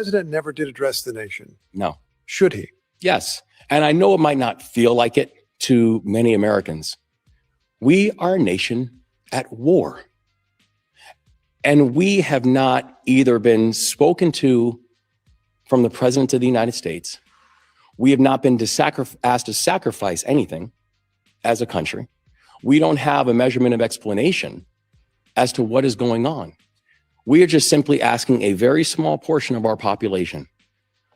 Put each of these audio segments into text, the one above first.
president never did address the nation. No. Should he? Yes. And I know it might not feel like it to many Americans. We are a nation at war. And we have not either been spoken to from the president of the United States. We have not been asked to sacrifice anything as a country. We don't have a measurement of explanation as to what is going on. We are just simply asking a very small portion of our population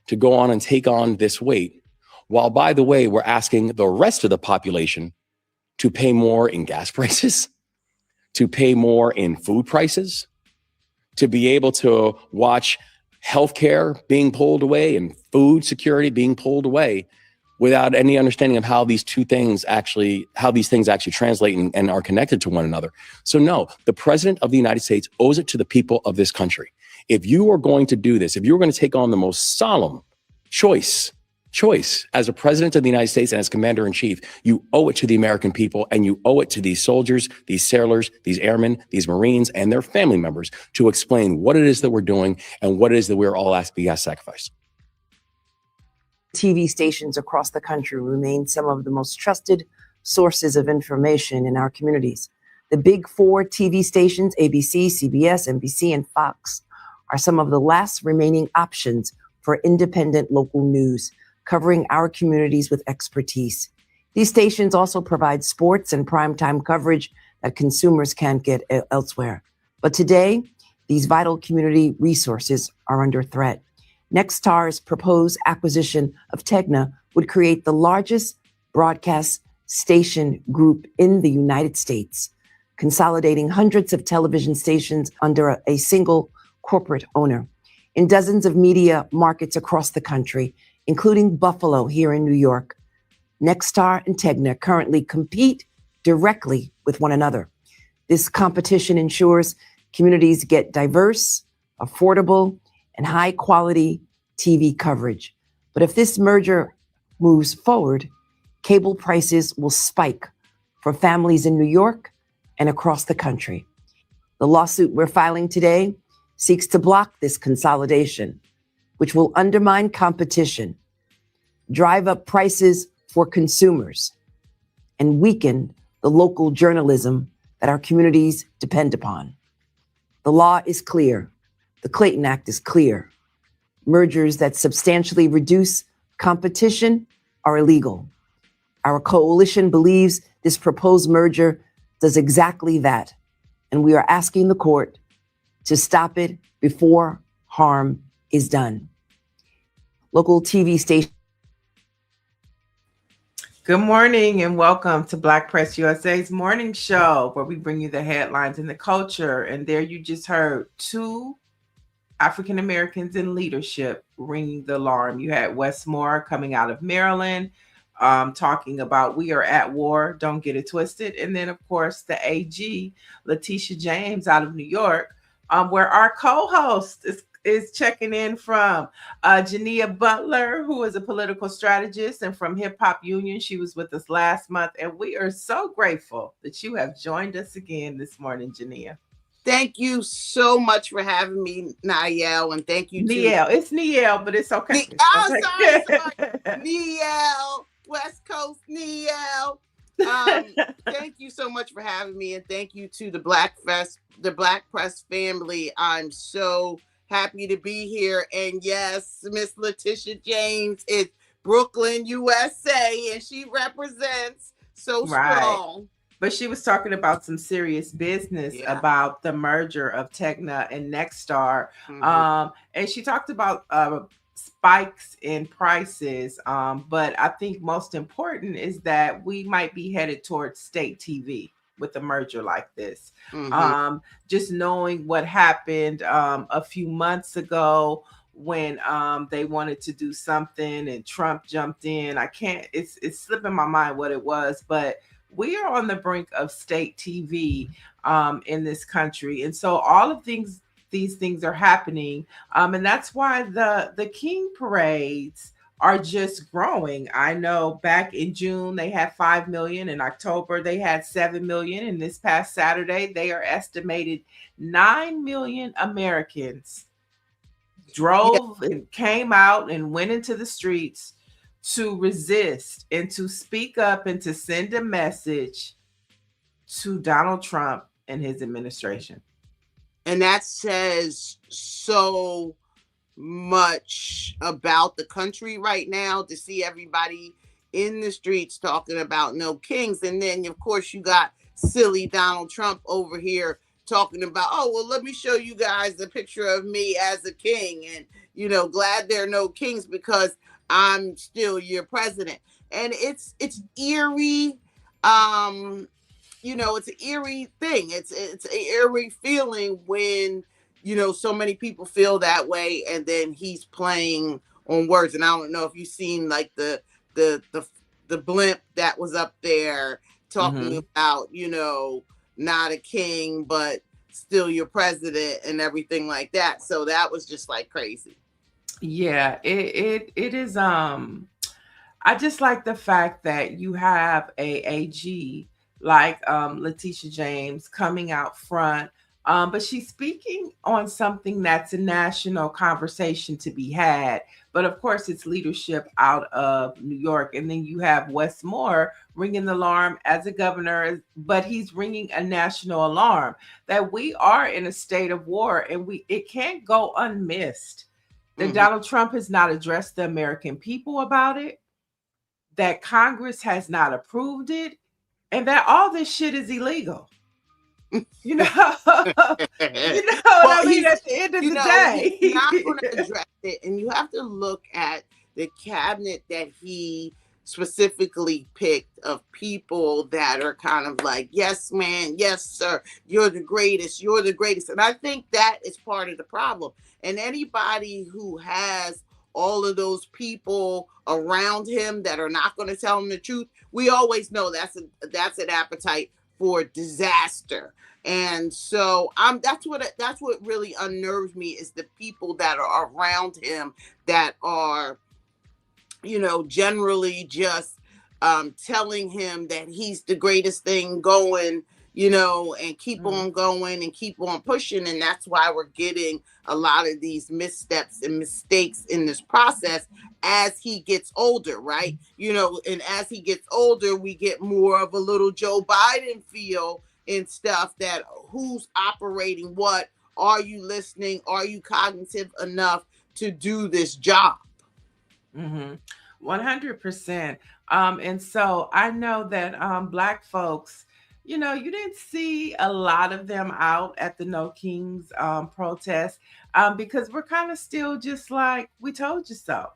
to go on and take on this weight, while, by the way, we're asking the rest of the population to pay more in gas prices, to pay more in food prices, to be able to watch healthcare being pulled away and food security being pulled away without any understanding of how these things actually translate and are connected to one another. So no, the president of the United States owes it to the people of this country. If you are going to do this, if you're going to take on the most solemn choice as a president of the United States and as commander in chief, you owe it to the American people, and you owe it to these soldiers, these sailors, these airmen, these Marines, and their family members to explain what it is that we're doing and what it is that we're all asked to sacrifice. TV stations across the country remain some of the most trusted sources of information in our communities. The big four TV stations, ABC, CBS, NBC, and Fox, are some of the last remaining options for independent local news, covering our communities with expertise. These stations also provide sports and primetime coverage that consumers can't get elsewhere. But today, these vital community resources are under threat. Nexstar's proposed acquisition of Tegna would create the largest broadcast station group in the United States, consolidating hundreds of television stations under a single corporate owner. In dozens of media markets across the country, including Buffalo here in New York, Nexstar and Tegna currently compete directly with one another. This competition ensures communities get diverse, affordable, and high-quality TV coverage. But if this merger moves forward, cable prices will spike for families in New York and across the country. The lawsuit we're filing today seeks to block this consolidation, which will undermine competition, drive up prices for consumers, and weaken the local journalism that our communities depend upon. The law is clear. The Clayton Act is clear. Mergers that substantially reduce competition are illegal. Our coalition believes this proposed merger does exactly that, and we are asking the court to stop it before harm is done. Local TV station. Good morning and welcome to Black Press USA's morning show, where we bring you the headlines and the culture. And there you just heard two African Americans in leadership ringing the alarm. You had Wes Moore coming out of Maryland, talking about we are at war, don't get it twisted. And then, of course, the AG, Letitia James out of New York, where our co-host is checking in from Jineea Butler, who is a political strategist, and from Hip Hop Union. She was with us last month, and we are so grateful that you have joined us again this morning, Jineea. Thank you so much for having me, Niall, and thank you, Niall. It's Niall, but it's okay. Sorry. Niall, West Coast Niall. Thank you so much for having me, and thank you to the Black Press family. I'm so happy to be here. And yes, Miss Letitia James is Brooklyn, USA, and she represents so strong. But she was talking about some serious business about the merger of Tegna and Nexstar. Mm-hmm. And she talked about spikes in prices. But I think most important is that we might be headed towards state TV with a merger like this. Mm-hmm. Just knowing what happened a few months ago when they wanted to do something and Trump jumped in. It's slipping my mind what it was, but we are on the brink of state TV in this country. And so all of these things are happening. And that's why the King parades are just growing. I know back in June, they had 5 million. In October, they had 7 million. And this past Saturday, they are estimated 9 million Americans drove and came out and went into the streets to resist and to speak up and to send a message to Donald Trump and his administration. And that says so much about the country right now, to see everybody in the streets talking about no kings. And then, of course, you got silly Donald Trump over here talking about, oh, well, let me show you guys the picture of me as a king. And, you know, glad there are no kings because I'm still your president. And it's eerie. You know, it's an eerie thing. It's an eerie feeling when, you know, so many people feel that way, and then he's playing on words. And I don't know if you've seen like the blimp that was up there talking about, you know, not a king, but still your president and everything like that. So that was just like crazy. Yeah, it is. I just like the fact that you have a AG like Letitia James coming out front, but she's speaking on something that's a national conversation to be had. But of course, it's leadership out of New York, and then you have Wes Moore ringing the alarm as a governor, but he's ringing a national alarm that we are in a state of war, and it can't go unmissed that Donald Trump has not addressed the American people about it, that Congress has not approved it, and that all this shit is illegal. You know, what I mean? At the end of the day, he's not going to address it, and you have to look at the cabinet that he specifically picked of people that are kind of like, yes, man, yes, sir, you're the greatest, and I think that is part of the problem. And anybody who has all of those people around him that are not going to tell him the truth, we always know that's an appetite for disaster. And so that's what really unnerves me, is the people that are around him that are, you know, generally just telling him that he's the greatest thing going, you know, and keep on going and keep on pushing. And that's why we're getting a lot of these missteps and mistakes in this process as he gets older, right? You know, and as he gets older, we get more of a little Joe Biden feel and stuff, that who's operating what? Are you listening? Are you cognitive enough to do this job? 100%. And so I know that Black folks, you know, you didn't see a lot of them out at the No Kings protest because we're kind of still just like, we told you so.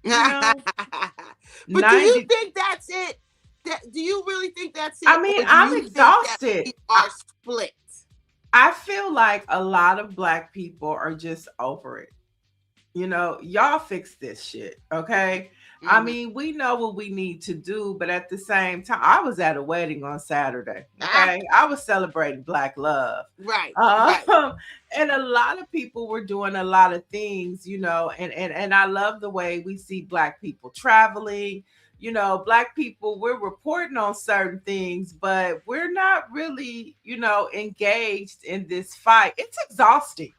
You know? But do you think that's it? Do you really think that's it? I mean, I'm exhausted. We are split. I feel like a lot of Black people are just over it. You know, y'all fix this shit, okay? I mean, we know what we need to do, but at the same time, I was at a wedding on Saturday, okay? I was celebrating Black love. Right. And a lot of people were doing a lot of things, you know, and I love the way we see Black people traveling. You know, Black people, we're reporting on certain things, but we're not really, you know, engaged in this fight. It's exhausting.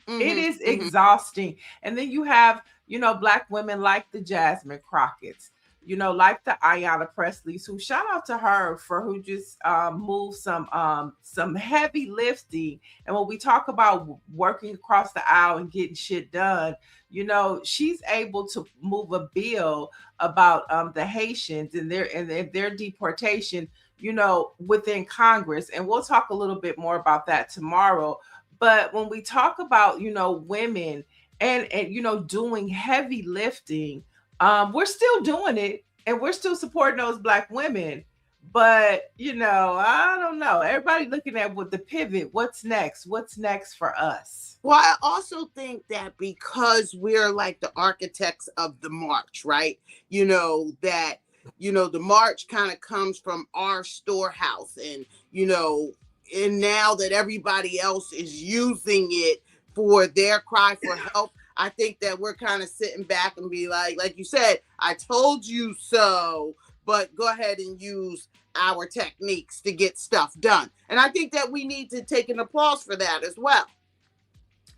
It is exhausting. And then you have, you know, Black women like the Jasmine Crockett's, you know, like the Ayanna Presley's, who, shout out to her for who just moved some heavy lifting. And when we talk about working across the aisle and getting shit done, you know, she's able to move a bill about the Haitians and their deportation, you know, within Congress. And we'll talk a little bit more about that tomorrow. But when we talk about, you know, women and you know, doing heavy lifting, we're still doing it, and we're still supporting those Black women. But, you know, I don't know. Everybody looking at what the pivot, what's next? What's next for us? Well, I also think that because we're like the architects of the march, right? You know, that, you know, the march kind of comes from our storehouse, and, you know, and now that everybody else is using it for their cry for help, I think that we're kind of sitting back and be like you said, I told you so, but go ahead and use our techniques to get stuff done. And I think that we need to take an applause for that as well.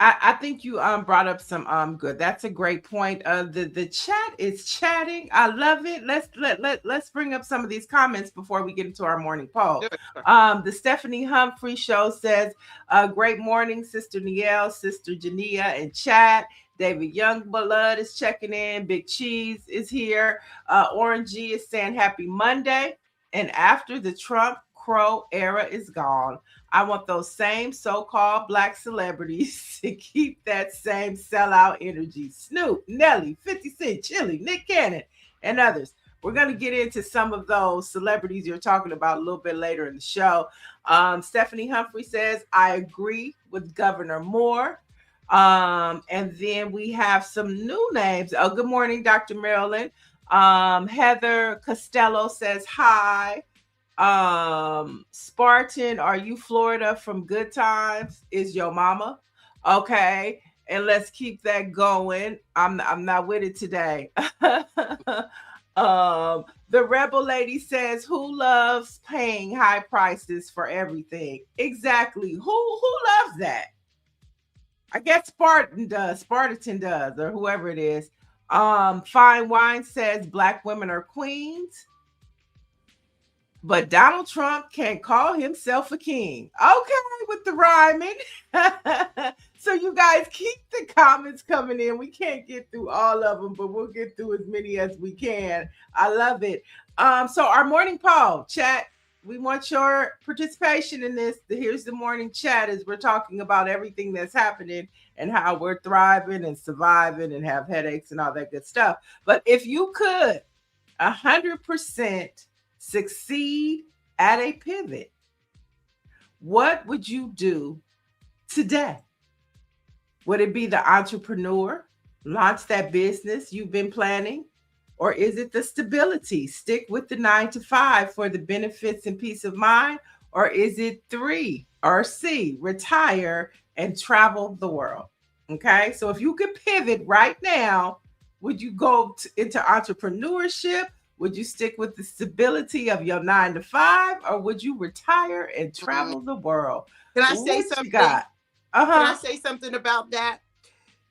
I think you brought up some good. That's a great point. The chat is chatting. I love it. Let's bring up some of these comments before we get into our morning poll. The Stephanie Humphrey show says, great morning, Sister Nielle, Sister Jineea, and chat. David Youngblood is checking in. Big Cheese is here. Orange G is saying happy Monday. And after the Trump Crow era is gone, I want those same so-called Black celebrities to keep that same sellout energy. Snoop, Nelly, 50 Cent, Chili, Nick Cannon, and others. We're going to get into some of those celebrities you're talking about a little bit later in the show. Stephanie Humphrey says, I agree with Governor Moore. And then we have some new names. Oh, good morning, Dr. Marilyn. Heather Costello says, hi. Spartan, are you Florida from Good Times? Is your mama? Okay. And let's keep that going. I'm not with it today. The Rebel Lady says, who loves paying high prices for everything? Exactly. Who loves that? I guess Spartan does, or whoever it is. Fine Wine says Black women are queens, but Donald Trump can't call himself a king. Okay, with the rhyming. So you guys keep the comments coming in. We can't get through all of them, but we'll get through as many as we can. I love it. So our morning poll, chat, we want your participation in this. Here's the morning chat as we're talking about everything that's happening and how we're thriving and surviving and have headaches and all that good stuff. But if you could 100% succeed at a pivot, what would you do today? Would it be the entrepreneur, launch that business you've been planning? Or is it the stability, stick with the 9-to-5 for the benefits and peace of mind? Or is it 3 or C, retire and travel the world? Okay, so if you could pivot right now, would you go into entrepreneurship? Would you stick with the stability of your 9-to-5? Or would you retire and travel the world? Can I say something? Can I say something about that?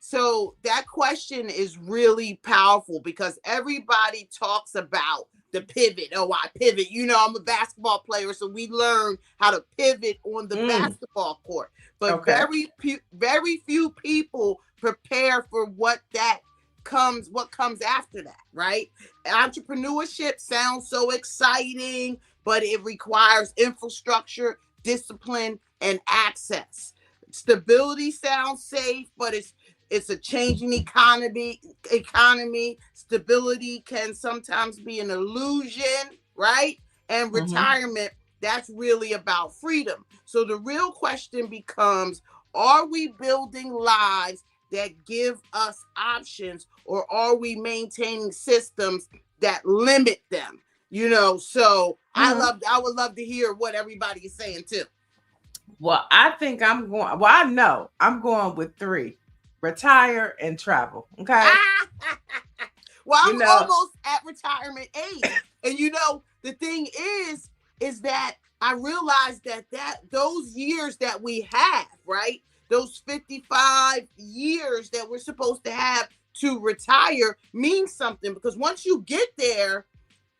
So that question is really powerful because everybody talks about the pivot. Oh, I pivot. You know, I'm a basketball player, so we learn how to pivot on the basketball court. But very few people prepare for what comes after that, right? Entrepreneurship sounds so exciting, but it requires infrastructure, discipline, and access. Stability sounds safe, but it's a changing economy. Stability can sometimes be an illusion, right? And retirement, that's really about freedom. So the real question becomes, are we building lives that give us options, or are we maintaining systems that limit them? You know, so I would love to hear what everybody is saying too. Well, I think I know I'm going with 3. Retire and travel. Okay. Well, I'm almost at retirement age. And you know, the thing is that I realized that those years that we have, right? Those 55 years that we're supposed to have to retire means something, because once you get there,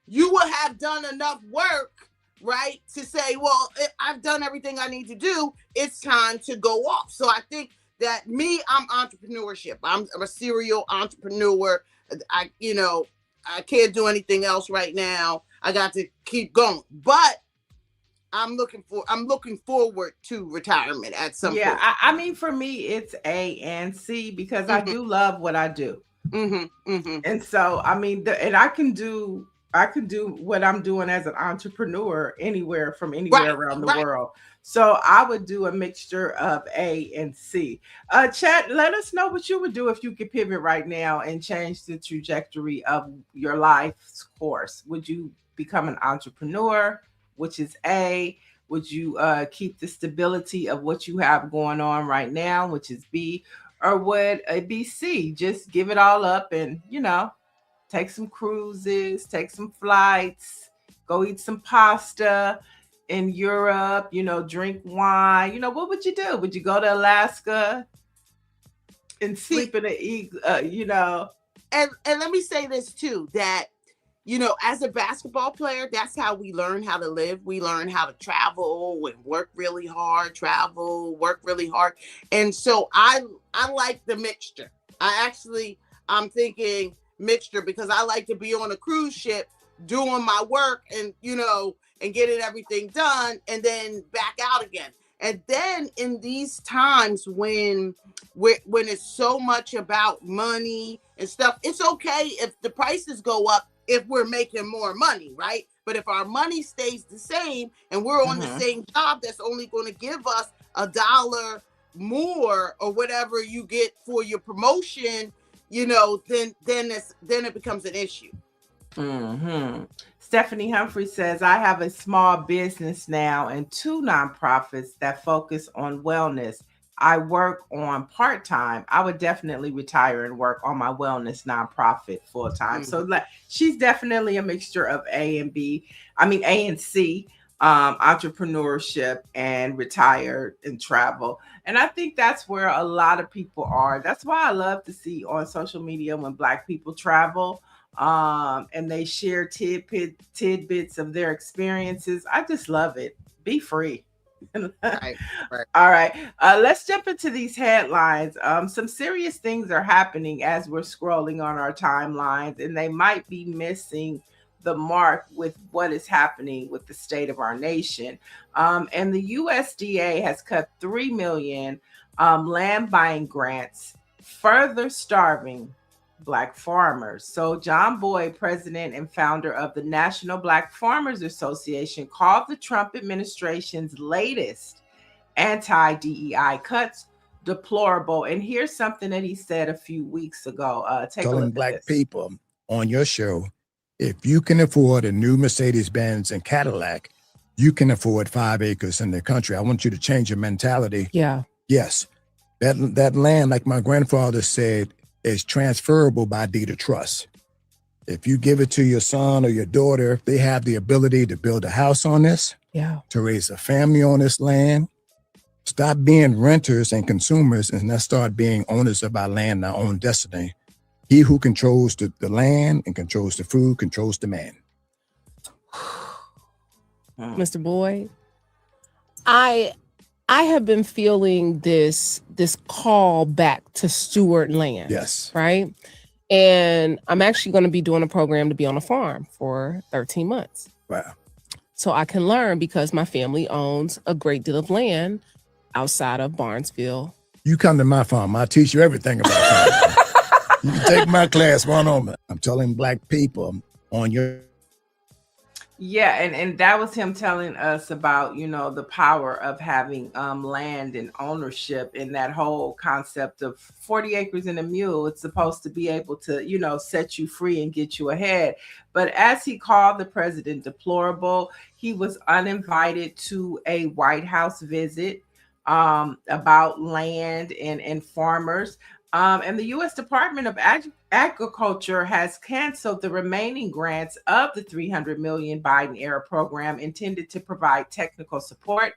you will have done enough work, right, to say, well, I've done everything I need to do. It's time to go off. So I think that I'm entrepreneurship. I'm a serial entrepreneur. I can't do anything else right now. I got to keep going. But I'm looking forward to retirement at some point. Yeah, I mean, for me, it's A and C because I do love what I do. And so, I mean, and I can do what I'm doing as an entrepreneur anywhere around the world. So I would do a mixture of A and C. Chat, let us know what you would do if you could pivot right now and change the trajectory of your life's course. Would you become an entrepreneur, which is A? Would you keep the stability of what you have going on right now, which is B? Or would it be C? Just give it all up and, take some cruises, take some flights, go eat some pasta in Europe, drink wine. What would you do? Would you go to Alaska, and sleeping and eat, And let me say this too, that as a basketball player, that's how we learn how to live. We learn how to travel and work really hard, work really hard. And so I like the mixture. I'm thinking mixture because I like to be on a cruise ship doing my work and getting everything done and then back out again. And then in these times when it's so much about money and stuff, it's okay if the prices go up if we're making more money, right? But if our money stays the same and we're on the same job that's only going to give us $1 more or whatever you get for your promotion, then it becomes an issue. Stephanie Humphrey says, I have a small business now and 2 nonprofits that focus on wellness. I work on part-time. I would definitely retire and work on my wellness nonprofit full-time. So she's definitely a mixture of A and C, entrepreneurship and retire and travel. And I think that's where a lot of people are. That's why I love to see on social media when Black people travel and they share tidbits of their experiences. I just love it. Be free. Right. All right. Let's jump into these headlines. Some serious things are happening as we're scrolling on our timelines, and they might be missing the mark with what is happening with the state of our nation. And the USDA has cut 3 million land buying grants, further starving Black farmers. So John Boyd, president and founder of the National Black Farmers Association, called the Trump administration's latest anti-DEI cuts deplorable. And here's something that he said a few weeks ago. Take a look at Black this. people on your show, if you can afford a new Mercedes-Benz and Cadillac, you can afford 5 acres in the country. I want you to change your mentality. Yeah. Yes, that land, like my grandfather said, is transferable by deed of trust. If you give it to your son or your daughter, they have the ability to build a house on this, to raise a family on this land. Stop being renters and consumers and let's start being owners of our land, our own destiny. He who controls the land and controls the food controls the man. Mr. Boyd, I have been feeling this call back to steward land. Yes. Right. And I'm actually going to be doing a program to be on a farm for 13 months. Wow. So I can learn because my family owns a great deal of land outside of Barnesville. You come to my farm, I'll teach you everything about farming. You can take my class one-on-one. I'm telling Black people on your... Yeah, and that was him telling us about, the power of having land and ownership in that whole concept of 40 acres and a mule. It's supposed to be able to, set you free and get you ahead. But as he called the president deplorable, he was uninvited to a White House visit about land and farmers. And the U.S. Department of Agriculture has canceled the remaining grants of the $300 million Biden-era program intended to provide technical support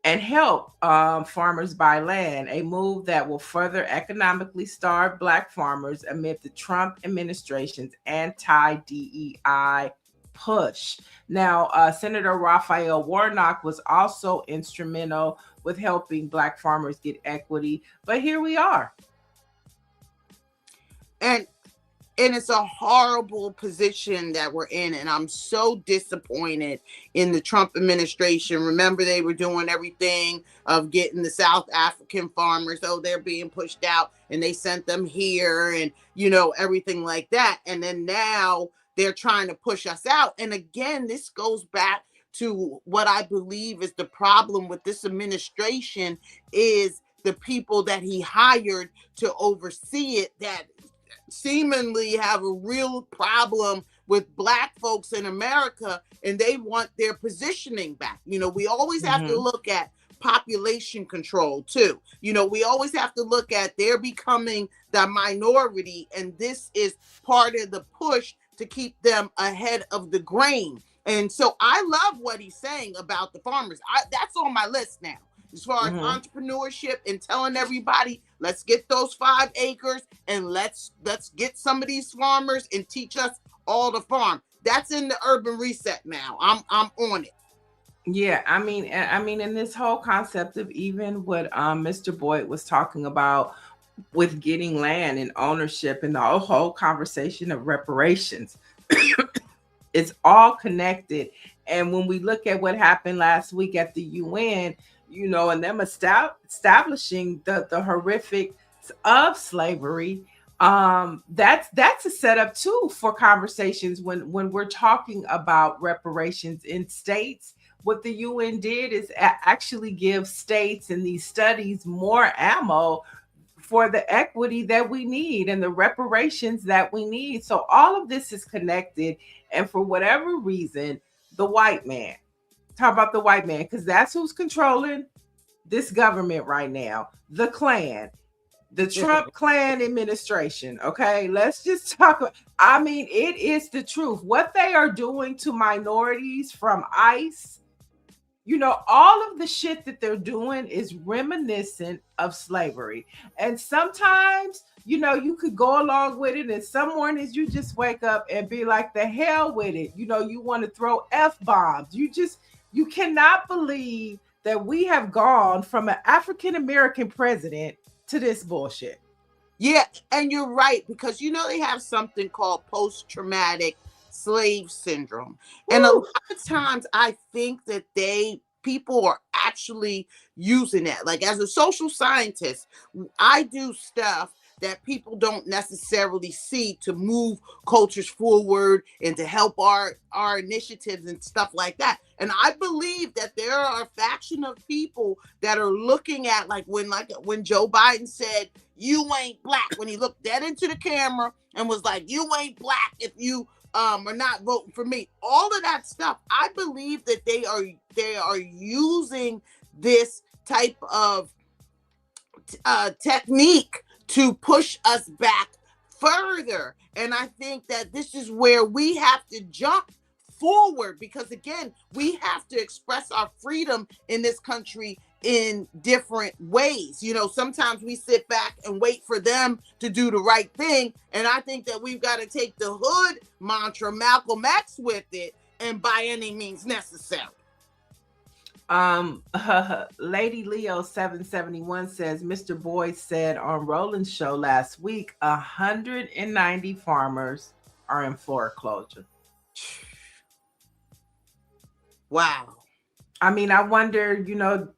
and help farmers buy land, a move that will further economically starve Black farmers amid the Trump administration's anti-DEI push. Now, Senator Raphael Warnock was also instrumental with helping Black farmers get equity, but here we are. And it's a horrible position that we're in. And I'm so disappointed in the Trump administration. Remember, they were doing everything of getting the South African farmers. Oh, they're being pushed out and they sent them here and, everything like that. And then now they're trying to push us out. And again, this goes back to what I believe is the problem with this administration is the people that he hired to oversee it that seemingly have a real problem with Black folks in America, and they want their positioning back. We always have to look at population control too. We always have to look at they're becoming the minority, and this is part of the push to keep them ahead of the grain. And so I love what he's saying about the farmers. That's on my list now. as far as entrepreneurship and telling everybody, let's get those 5 acres and let's get some of these farmers and teach us all to farm. That's in the urban reset now. I'm on it. Yeah, I mean, in this whole concept of even what Mr. Boyd was talking about with getting land and ownership and the whole conversation of reparations, it's all connected. And when we look at what happened last week at the UN, you know, and them establishing the horrific of slavery, that's a setup too for conversations when we're talking about reparations in states. What the UN did is actually give states in these studies more ammo for the equity that we need and the reparations that we need. So all of this is connected. And for whatever reason, the white man, talk about the white man, because that's who's controlling this government right now, the Klan, the Trump Klan administration. Okay, let's just talk. I mean, it is the truth. What they are doing to minorities from ICE, you know, all of the shit that they're doing is reminiscent of slavery. And sometimes, you know, you could go along with it. And some mornings you just wake up and be like, the hell with it. You know, you want to throw F-bombs. You cannot believe that we have gone from an African-American president to this bullshit. Yeah, and you're right, because you know they have something called post-traumatic slave syndrome. And a lot of times I think that people are actually using that. Like, as a social scientist, I do stuff that people don't necessarily see to move cultures forward and to help our initiatives and stuff like that. And I believe that there are a faction of people that are looking at, like when Joe Biden said, "You ain't black," when he looked dead into the camera and was like, "You ain't black if you are not voting for me." All of that stuff, I believe that they are using this type of technique to push us back further. And I think that this is where we have to jump forward, because again, we have to express our freedom in this country in different ways. You know, sometimes we sit back and wait for them to do the right thing. And I think that we've got to take the hood mantra, Malcolm X, with it, and by any means necessary. Lady Leo 771 says, Mr. Boyd said on Roland's show last week, 190 farmers are in foreclosure. Wow. I mean, I wonder, you know,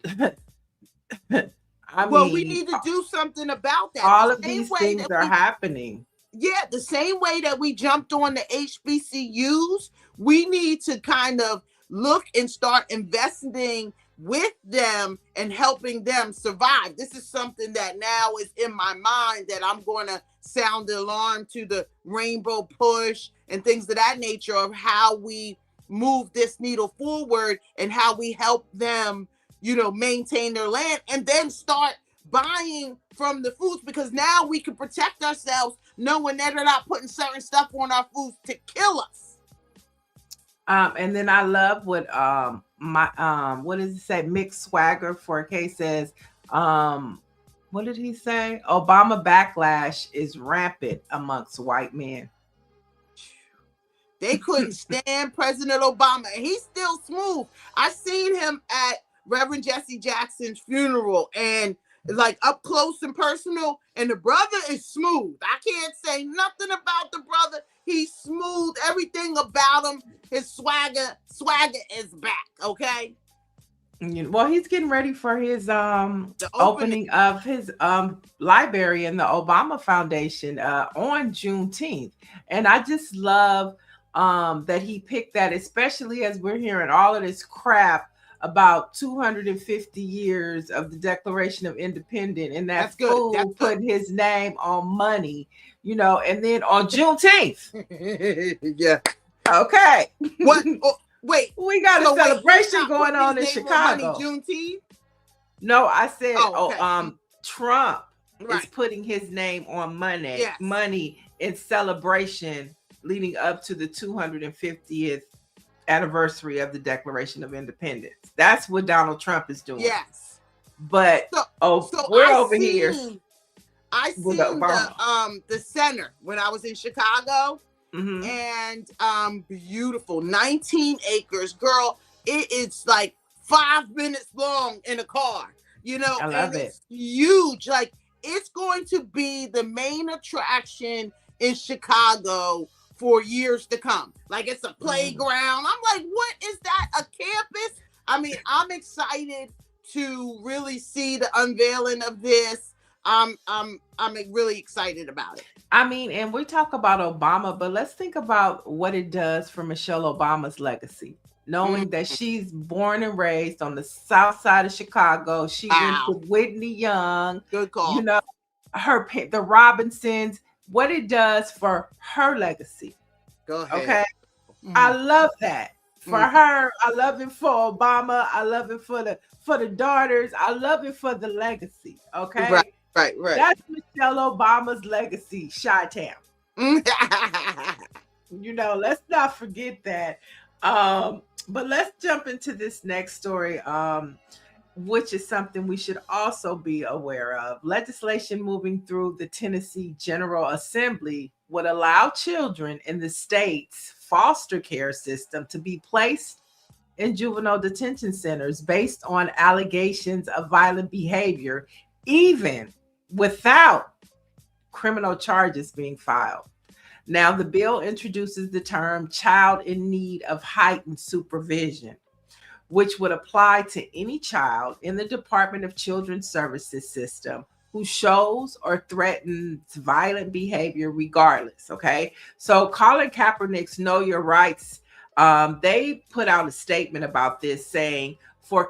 we need to do something about that. All of these things are happening. Yeah, the same way that we jumped on the HBCUs, we need to kind of look and start investing with them and helping them survive. This is something that now is in my mind, that I'm going to sound the alarm to the Rainbow Push and things of that nature, of how we move this needle forward and how we help them, you know, maintain their land and then start buying from the foods, because now we can protect ourselves knowing that they're not putting certain stuff on our foods to kill us. And then I love what what does he say? Mick Swagger 4K says, what did he say? Obama backlash is rampant amongst white men. They couldn't stand President Obama, and he's still smooth. I seen him at Reverend Jesse Jackson's funeral, and like up close and personal, and the brother is smooth. I can't say nothing about the brother. He's smooth. Everything about him, his swagger is back. Okay. Well, he's getting ready for his opening of his library in the Obama Foundation on Juneteenth, and I just love that he picked that, especially as we're hearing all of this crap about 250 years of the Declaration of Independence, and that's fool putting his name on money, you know, and then on Juneteenth. Yeah. Okay. What? Oh, wait. We got a celebration going on in Chicago. Juneteenth? No, I said, okay. Trump is putting his name on money in celebration leading up to the 250th anniversary of the Declaration of Independence. That's what Donald Trump is doing. Yes. But we're over here. I with seen Obama. the center when I was in Chicago, Mhm. and beautiful, 19 acres, girl. It's like 5 minutes long in a car, you know, I love and it. it's huge. Like, it's going to be the main attraction in Chicago for years to come. Like, it's a playground. I'm like, what is that? A campus? I mean, I'm excited to really see the unveiling of this. I'm really excited about it. I mean, and we talk about Obama, but let's think about what it does for Michelle Obama's legacy. Knowing that she's born and raised on the south side of Chicago. She went to Whitney Young. Good call. You know, the Robinsons, what it does for her legacy. Go ahead. Okay. I love that. For her, I love it for Obama. I love it for the daughters. I love it for the legacy. Okay. Right. That's Michelle Obama's legacy, Chi-Town. You know, let's not forget that. But let's jump into this next story, which is something we should also be aware of. Legislation moving through the Tennessee General Assembly would allow children in the state's foster care system to be placed in juvenile detention centers based on allegations of violent behavior, even without criminal charges being filed. Now, the bill introduces the term child in need of heightened supervision, which would apply to any child in the Department of Children's Services system who shows or threatens violent behavior regardless, okay? So Colin Kaepernick's Know Your Rights, they put out a statement about this saying, for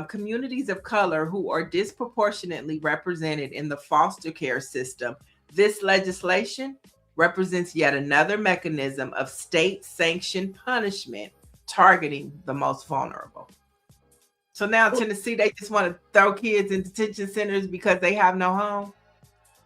communities of color who are disproportionately represented in the foster care system, this legislation represents yet another mechanism of state-sanctioned punishment targeting the most vulnerable. So now Tennessee, they just want to throw kids in detention centers because they have no home.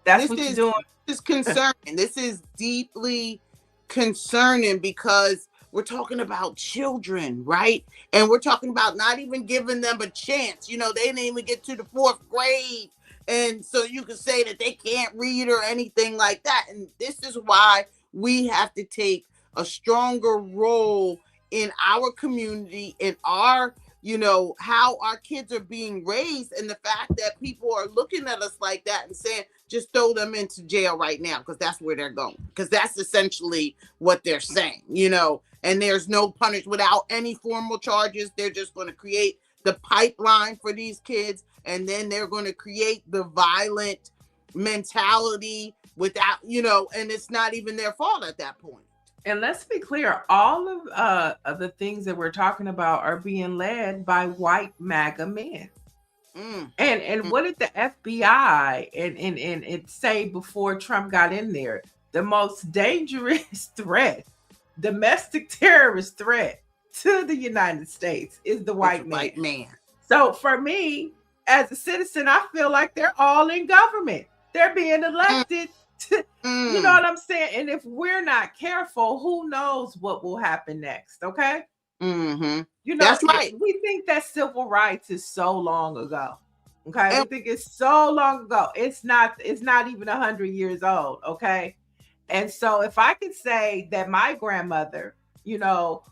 That's what you're doing. This is concerning. This is deeply concerning because we're talking about children, right? And we're talking about not even giving them a chance. You know, they didn't even get to the 4th grade. And so you can say that they can't read or anything like that. And this is why we have to take a stronger role in our community, in our, you know, how our kids are being raised, and the fact that people are looking at us like that and saying, just throw them into jail right now, because that's where they're going. Because that's essentially what they're saying, you know, and there's no punishment without any formal charges. They're just going to create the pipeline for these kids, and then they're going to create the violent mentality without, you know, and it's not even their fault at that point. And let's be clear, all of the things that we're talking about are being led by white MAGA men. And what did the FBI and it say before Trump got in there? The most dangerous threat, domestic terrorist threat to the United States is the white man. So for me, as a citizen, I feel like they're all in government. They're being elected. You know what I'm saying? And if we're not careful, who knows what will happen next? Okay. You know, that's right. We think that civil rights is so long ago. Okay. We think it's so long ago. It's not even 100 years old. Okay. And so if I could say that my grandmother, you know,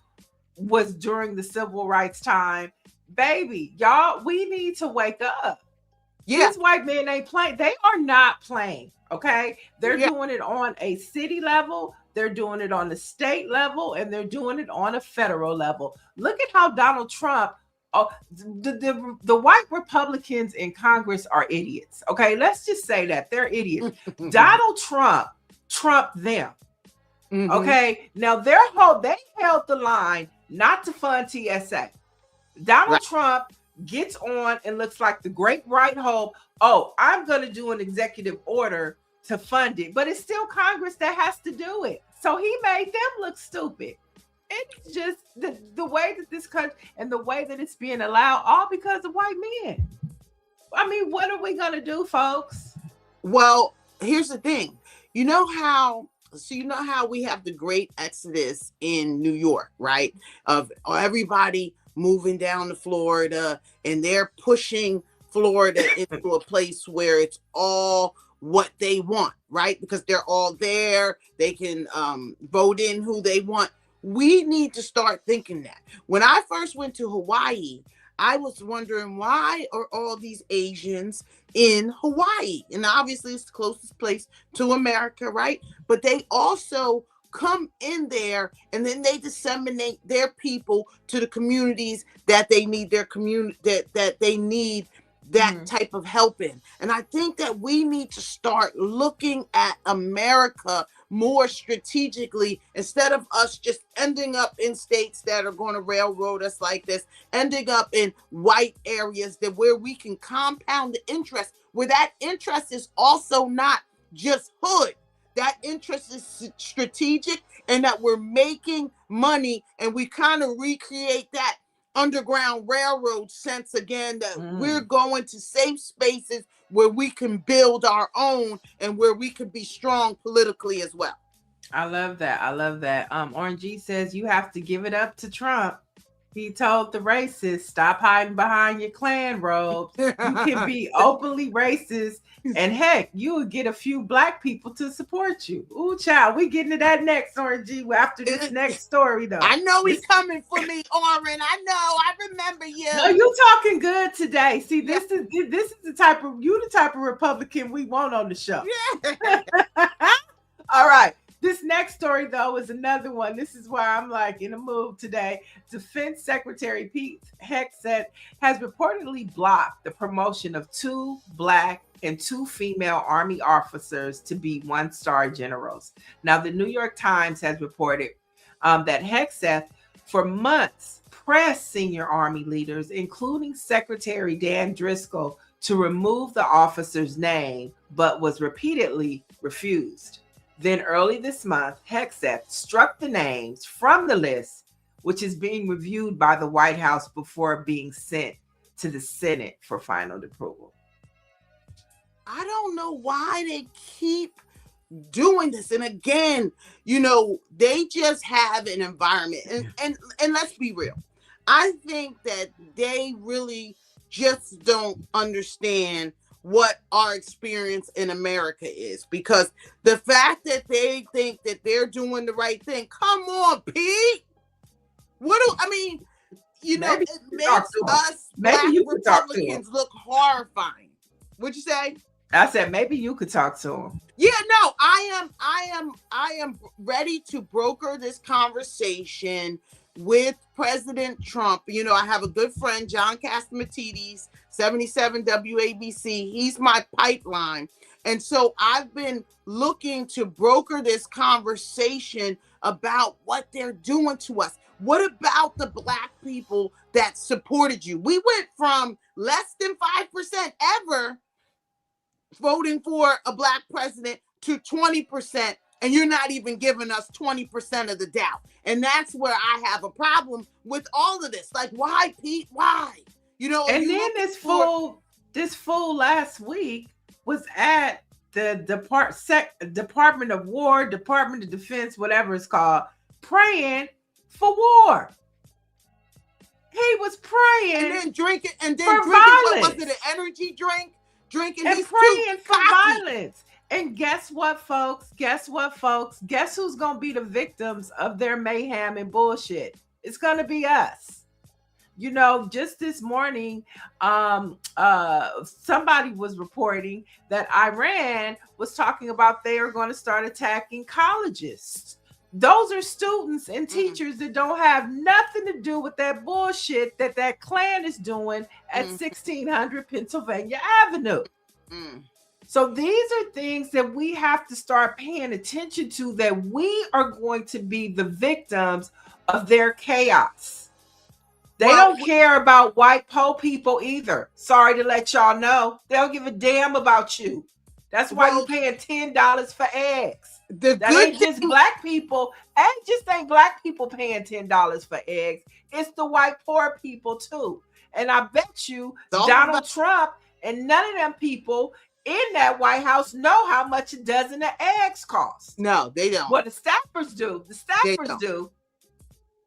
was during the civil rights time, baby, y'all, we need to wake up. These white men ain't playing. They are not playing. Okay. They're doing it on a city level. They're doing it on the state level, and they're doing it on a federal level. Look at how Donald Trump, the white Republicans in Congress are idiots. Okay. Let's just say that they're idiots. Donald Trump trumped them. Okay. Now they held the line not to fund TSA. Donald Trump gets on and looks like the great white hope. Oh, I'm going to do an executive order to fund it, but it's still Congress that has to do it. So he made them look stupid. It's just the way that this country and the way that it's being allowed, all because of white men. I mean, what are we going to do, folks? Well, here's the thing. You know how we have the great exodus in New York, right? Of everybody moving down to Florida, and they're pushing Florida into a place where it's all what they want, right? Because they're all there. They can vote in who they want. We need to start thinking that. When I first went to Hawaii, I was wondering, why are all these Asians in Hawaii? And obviously it's the closest place to America, right? But they also come in there and then they disseminate their people to the communities that they need their community, that they need that type of help in. And I think that we need to start looking at America more strategically, instead of us just ending up in states that are going to railroad us like this, ending up in white areas that where we can compound the interest, where that interest is also not just hood. That interest is strategic, and that we're making money, and we kind of recreate that Underground Railroad sense again, that we're going to safe spaces where we can build our own and where we can be strong politically as well. I love that. I love that. Orange G says you have to give it up to Trump. He told the racists, stop hiding behind your Klan robes. You can be openly racist, and heck, you would get a few black people to support you. Ooh, child, we getting to that next, Orange G, after this next story, though. I know he's coming for me, Oren. I know. I remember you. No, you talking good today. See, this is the type of Republican we want on the show. Yeah. All right. This next story, though, is another one. This is why I'm like in a mood today. Defense Secretary Pete Hegseth has reportedly blocked the promotion of 2 Black and 2 female Army officers to be 1-star generals. Now, the New York Times has reported that Hegseth, for months, pressed senior Army leaders, including Secretary Dan Driscoll, to remove the officer's name, but was repeatedly refused. Then early this month, Hegseth struck the names from the list, which is being reviewed by the White House before being sent to the Senate for final approval. I don't know why they keep doing this. And again, they just have an environment. And let's be real. I think that they really just don't understand what our experience in America is, because the fact that they think that they're doing the right thing, come on, Pete. It makes us Black Republicans look horrifying. What'd you say? I said maybe you could talk to him. Yeah, no, I am ready to broker this conversation with President Trump. I have a good friend, John Catsimatidis, 77 WABC. He's my pipeline. And so I've been looking to broker this conversation about what they're doing to us. What about the Black people that supported you? We went from less than 5% ever voting for a Black president to 20%. And you're not even giving us 20% of the doubt. And that's where I have a problem with all of this. Like, why, Pete? Why? And then this fool last week was at the Department of War, Department of Defense, whatever it's called, praying for war. He was praying and then drinking, violence. What was it, an energy drink? Drinking and praying for violence. And guess what, folks? Guess who's going to be the victims of their mayhem and bullshit? It's going to be us. Just this morning, somebody was reporting that Iran was talking about they are going to start attacking colleges. Those are students and teachers that don't have nothing to do with that bullshit that Klan is doing at 1600 Pennsylvania Avenue. So these are things that we have to start paying attention to, that we are going to be the victims of their chaos. They don't care about white po people either. Sorry to let y'all know. They don't give a damn about you. That's why you're paying $10 for eggs. That ain't just Black people. Ain't Black people paying $10 for eggs. It's the white poor people too. And I bet you Donald Trump and none of them people in that White House know how much a dozen of eggs cost. No, they don't. Well, the staffers do. The staffers do.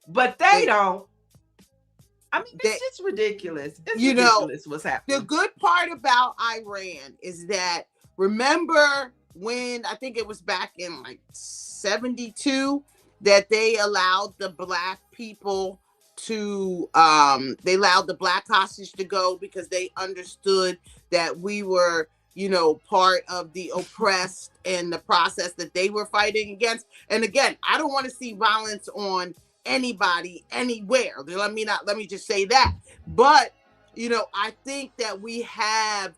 But they don't. I mean, it's just ridiculous. It's you know, ridiculous what's happening. The good part about Iran is that, remember when, I think it was back in like 72, that they allowed the black people to, they allowed the black hostage to go because they understood that we were, part of the oppressed and the process that they were fighting against. And again, I don't want to see violence on anybody anywhere. Let me just say that. But, I think that we have,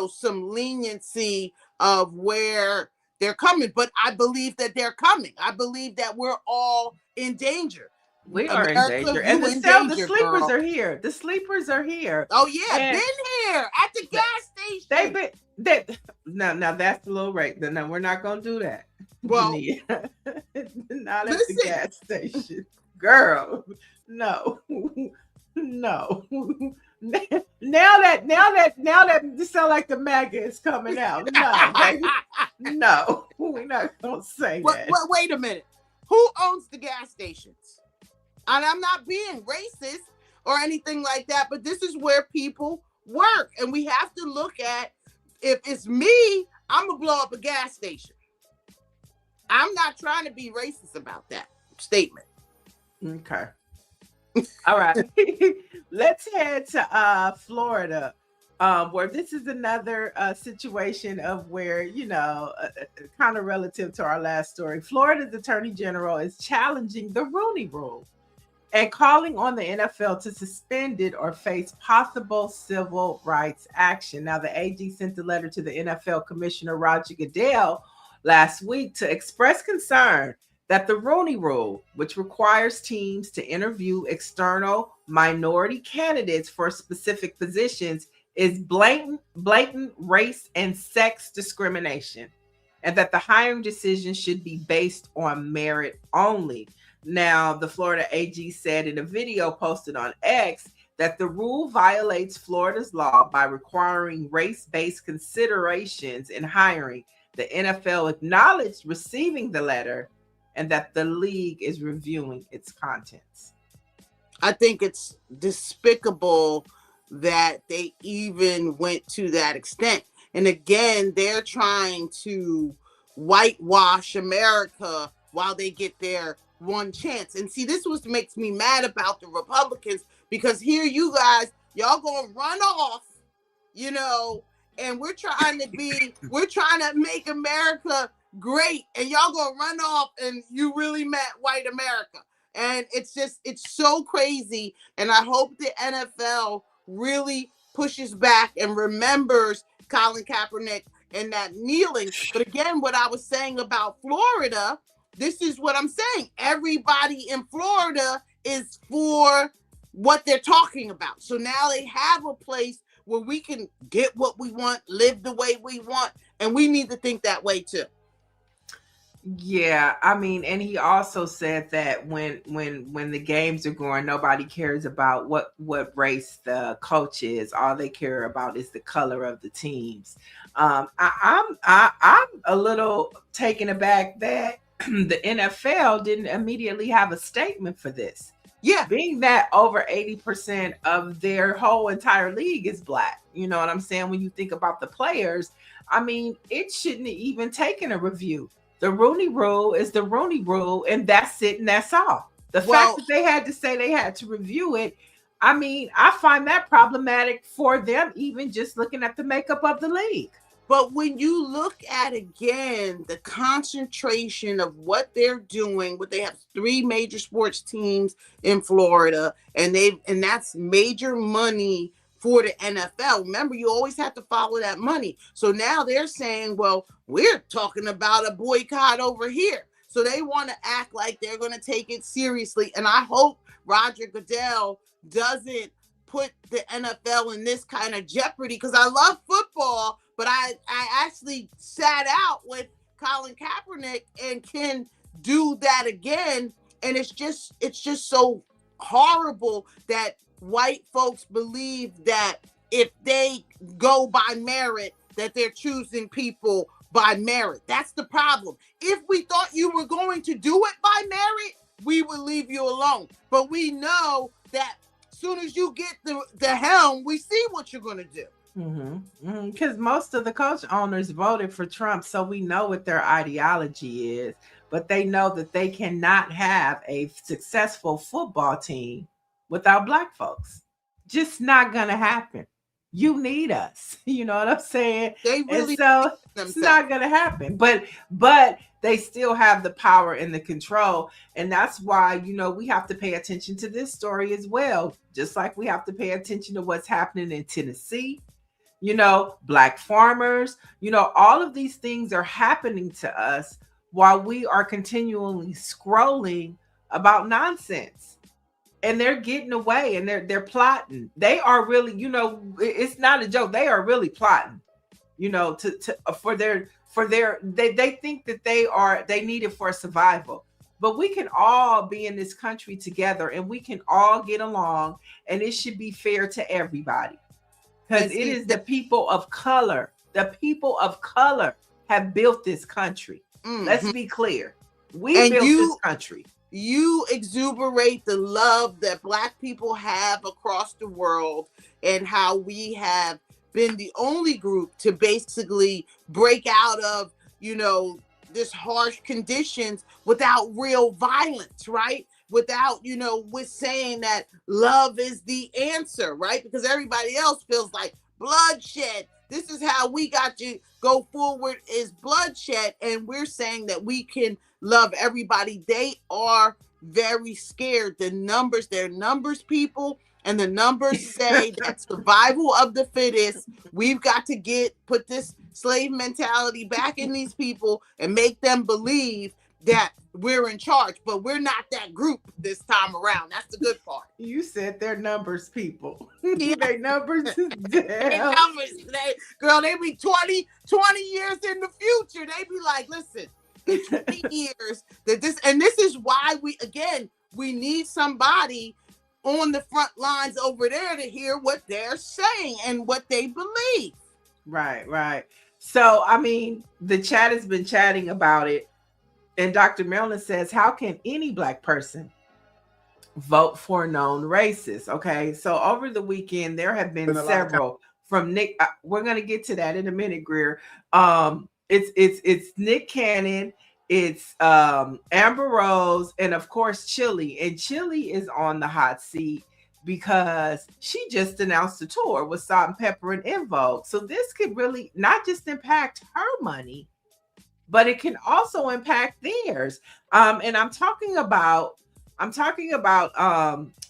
some leniency of where they're coming, but I believe that they're coming. I believe that we're all in danger. We are America, in danger. you And the in sleepers danger, are here. The sleepers are here. Oh yeah, And been here at the gas station. Now that's a little right. No, we're not gonna do that. Well, not at the gas station, girl. No. Now that this sound like the MAGA is coming out. No, baby. No, we're not gonna say that. Wait a minute. Who owns the gas stations? And I'm not being racist or anything like that, but this is where people work. And we have to look at, if it's me, I'm going to blow up a gas station. I'm not trying to be racist about that statement. Okay. All right. Let's head to Florida, where this is another situation of where, kind of relative to our last story. Florida's Attorney General is challenging the Rooney Rule and calling on the NFL to suspend it or face possible civil rights action. Now, the AG sent a letter to the NFL Commissioner Roger Goodell last week to express concern that the Rooney Rule, which requires teams to interview external minority candidates for specific positions, is blatant race and sex discrimination, and that the hiring decision should be based on merit only. Now, the Florida AG said in a video posted on X that the rule violates Florida's law by requiring race-based considerations in hiring. The NFL acknowledged receiving the letter and that the league is reviewing its contents. I think it's despicable that they even went to that extent. And again, they're trying to whitewash America while they get their one chance. And see, this was makes me mad about the Republicans, because here you guys, y'all gonna run off, and we're trying to make America great, and y'all gonna run off and you really meant white America. And it's so crazy. And I hope the NFL really pushes back and remembers Colin Kaepernick and that kneeling. But again, what I was saying about Florida, this is what I'm saying. Everybody in Florida is for what they're talking about. So now they have a place where we can get what we want, live the way we want, and we need to think that way too. Yeah, I mean, and he also said that when the games are going, nobody cares about what race the coach is. All they care about is the color of the teams. I'm a little taken aback that the NFL didn't immediately have a statement for this. Yeah, being that over 80% of their whole entire league is black. You know what I'm saying? When you think about the players, I mean, it shouldn't have even taken a review. The Rooney Rule is the Rooney Rule, and that's it, and that's all. The fact that they had to say they had to review it, I mean, I find that problematic for them, even just looking at the makeup of the league. But when you look at, again, the concentration of what they're doing, they have 3 major sports teams in Florida, and that's major money for the NFL. Remember, you always have to follow that money. So now they're saying, well, we're talking about a boycott over here. So they want to act like they're going to take it seriously. And I hope Roger Goodell doesn't put the NFL in this kind of jeopardy, because I love football, but I actually sat out with Colin Kaepernick and can do that again. And it's just so horrible that white folks believe that if they go by merit, that they're choosing people by merit. That's the problem. If we thought you were going to do it by merit, we would leave you alone. But we know that soon as you get the helm, we see what you're going to do. Because most of the coach owners voted for Trump, so we know what their ideology is, but they know that they cannot have a successful football team without Black folks. Just not gonna happen. You need us. You know what I'm saying? They really and so need it's themselves. not gonna happen. But they still have the power and the control. And that's why, you know, we have to pay attention to this story as well. Just like we have to pay attention to what's happening in Tennessee. You know, Black farmers, you know, all of these things are happening to us while we are continually scrolling about nonsense. And they're getting away and they're plotting. They are really, you know, it's not a joke. They are really plotting, you know, they think that they need it for survival. But we can all be in this country together and we can all get along, and it should be fair to everybody. Because it is the people of color. The people of color have built this country. Let's be clear. We built this country. You exuberate the love that Black people have across the world, and how we have been the only group to basically break out of, you know, this harsh conditions without real violence, right? Without, you know, with saying that love is the answer, right? Because everybody else feels like bloodshed. This is how we got to go forward, is bloodshed. And we're saying that we can love everybody. They are very scared. They're numbers people. And the numbers say that survival of the fittest. We've got to put this slave mentality back in these people and make them believe that we're in charge, but we're not that group this time around. That's the good part. You said they're numbers people. They numbers. They numbers. Girl, they be 20 years in the future. They be like, listen, in 20 years that this is why we need somebody on the front lines over there to hear what they're saying and what they believe. Right. So, I mean, the chat has been chatting about it. And Dr. Marilyn says, how can any Black person vote for known racists? Okay, so over the weekend, there have been several from Nick. We're going to get to that in a minute, Greer. It's Nick Cannon, it's Amber Rose, and of course, Chili. And Chili is on the hot seat because she just announced a tour with Salt and Pepper and En Vogue. So this could really not just impact her money, but it can also impact theirs. And I'm talking about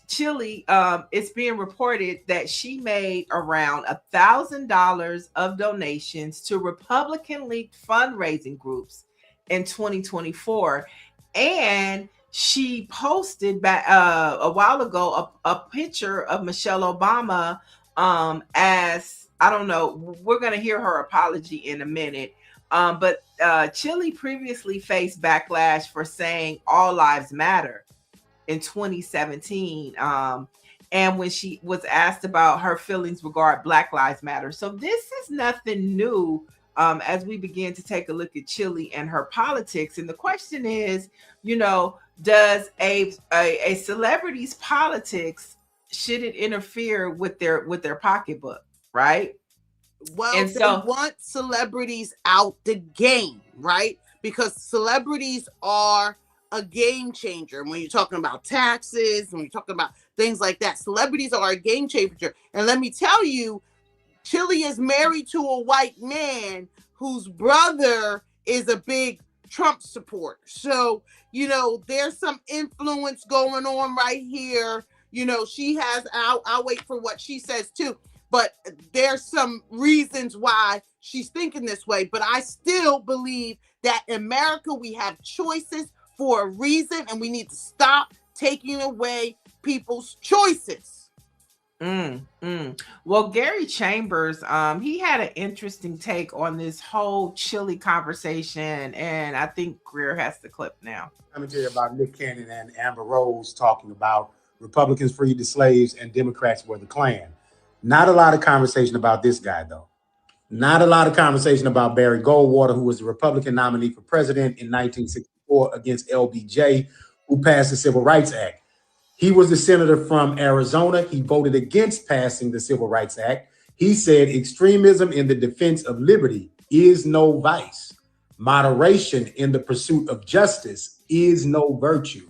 Chili. It's being reported that she made around $1,000 of donations to Republican-linked fundraising groups in 2024. And she posted back a while ago a picture of Michelle Obama as, I don't know, we're going to hear her apology in a minute. But Chili previously faced backlash for saying all lives matter in 2017. And when she was asked about her feelings regarding Black Lives Matter. So this is nothing new as we begin to take a look at Chili and her politics. And the question is, you know, does a celebrity's politics, should it interfere with their pocketbook, right? Well, and they so, want celebrities out the game, right? Because celebrities are a game changer. When you're talking about taxes, when you're talking about things like that, celebrities are a game changer. And let me tell you, Chili is married to a white man whose brother is a big Trump supporter. So, you know, there's some influence going on right here. You know, she has, I'll wait for what she says too. But there's some reasons why she's thinking this way. But I still believe that in America, we have choices for a reason, and we need to stop taking away people's choices. Well, Gary Chambers, he had an interesting take on this whole Chili conversation, and I think Greer has the clip now. Let me tell you about Nick Cannon and Amber Rose talking about Republicans freed the slaves and Democrats were the Klan. Not a lot of conversation about this guy, though. Not a lot of conversation about Barry Goldwater, who was the Republican nominee for president in 1964 against LBJ, who passed the Civil Rights Act. He was the senator from Arizona. He voted against passing the Civil Rights Act. He said extremism in the defense of liberty is no vice. Moderation in the pursuit of justice is no virtue.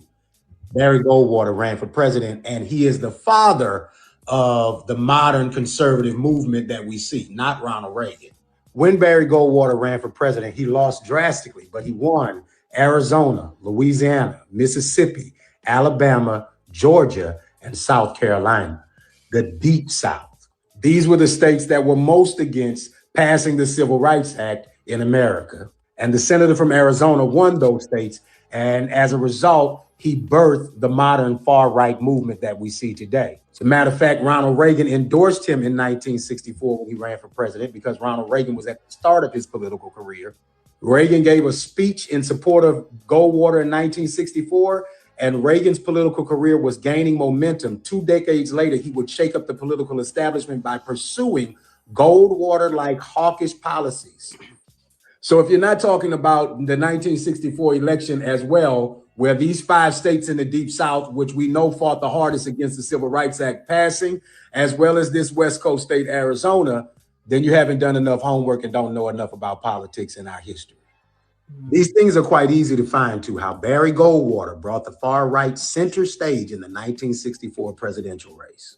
Barry Goldwater ran for president, and he is the father of the modern conservative movement that we see, not Ronald Reagan. When Barry Goldwater ran for president, he lost drastically, but he won Arizona, Louisiana, Mississippi, Alabama, Georgia, and South Carolina, the Deep South. These were the states that were most against passing the Civil Rights Act in America. And the senator from Arizona won those states. And as a result, he birthed the modern far-right movement that we see today. As a matter of fact, Ronald Reagan endorsed him in 1964 when he ran for president, because Ronald Reagan was at the start of his political career. Reagan gave a speech in support of Goldwater in 1964, and Reagan's political career was gaining momentum. 2 decades later, he would shake up the political establishment by pursuing Goldwater-like hawkish policies. So if you're not talking about the 1964 election as well, where these 5 states in the Deep South, which we know fought the hardest against the Civil Rights Act passing, as well as this West Coast state, Arizona, then you haven't done enough homework and don't know enough about politics in our history. These things are quite easy to find too, how Barry Goldwater brought the far right center stage in the 1964 presidential race.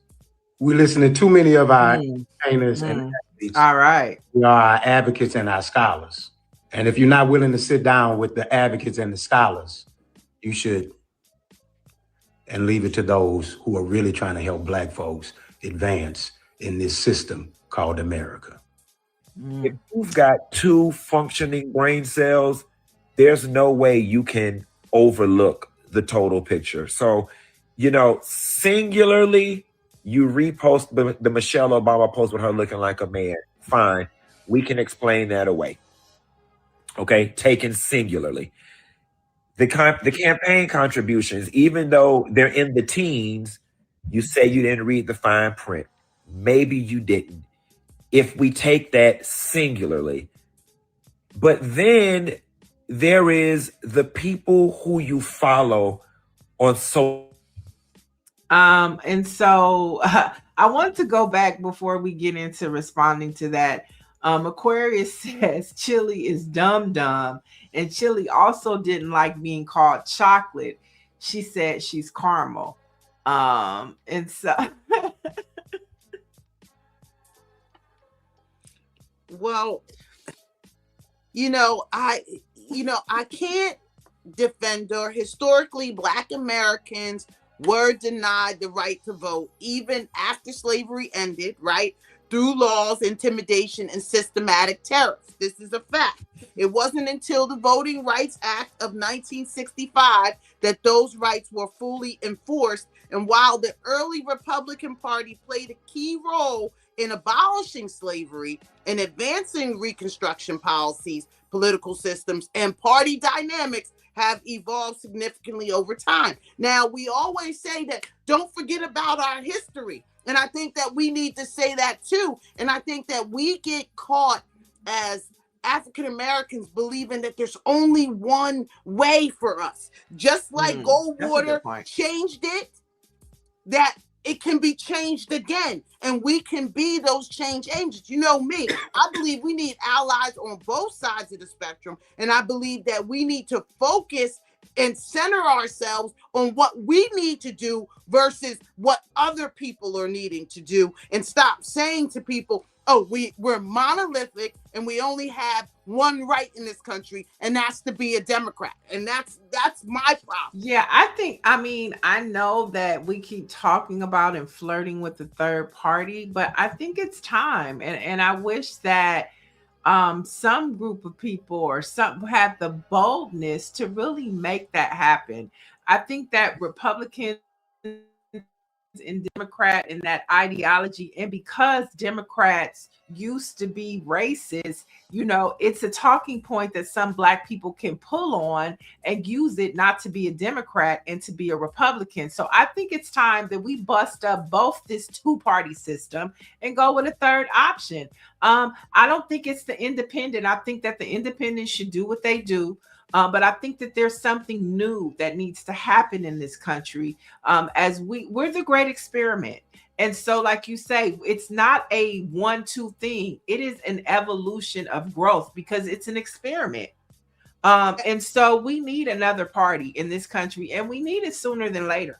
We listen to too many of our entertainers and athletes. All right. We are our advocates and our scholars. And if you're not willing to sit down with the advocates and the scholars, you should, and leave it to those who are really trying to help Black folks advance in this system called America. If you've got 2 functioning brain cells, there's no way you can overlook the total picture. So, singularly, you repost the Michelle Obama post with her looking like a man. Fine. We can explain that away. Okay, taken singularly. The campaign contributions, even though they're in the teens, you say you didn't read the fine print. Maybe you didn't. If we take that singularly. But then there is the people who you follow on and so I want to go back before we get into responding to that. Aquarius says Chili is dumb, and Chili also didn't like being called chocolate. She said she's caramel. And so well, I can't defend her. Historically, Black Americans were denied the right to vote even after slavery ended, right? Through laws, intimidation, and systematic tariffs. This is a fact. It wasn't until the Voting Rights Act of 1965 that those rights were fully enforced. And while the early Republican Party played a key role in abolishing slavery and advancing Reconstruction policies, political systems, and party dynamics have evolved significantly over time. Now, we always say that don't forget about our history. And I think that we need to say that too. And I think that we get caught as African Americans believing that there's only one way for us. Just like Goldwater changed it, that it can be changed again. And we can be those change agents. You know me, I believe we need allies on both sides of the spectrum. And I believe that we need to focus and center ourselves on what we need to do versus what other people are needing to do, and stop saying to people, oh, we're monolithic and we only have one right in this country, and that's to be a Democrat. And that's my problem. Yeah, I know that we keep talking about and flirting with the third party, but I think it's time. And I wish that some group of people or some have the boldness to really make that happen. I think that Republicans and Democrat and that ideology, and because Democrats used to be racist, it's a talking point that some Black people can pull on and use it not to be a Democrat and to be a Republican. So I think it's time that we bust up both this 2-party system and go with a third option. I don't think it's the independent. I think that the independents should do what they do. But I think that there's something new that needs to happen in this country, as we're the great experiment. And so, like you say, it's not a 1-2 thing. It is an evolution of growth because it's an experiment. And so we need another party in this country, and we need it sooner than later.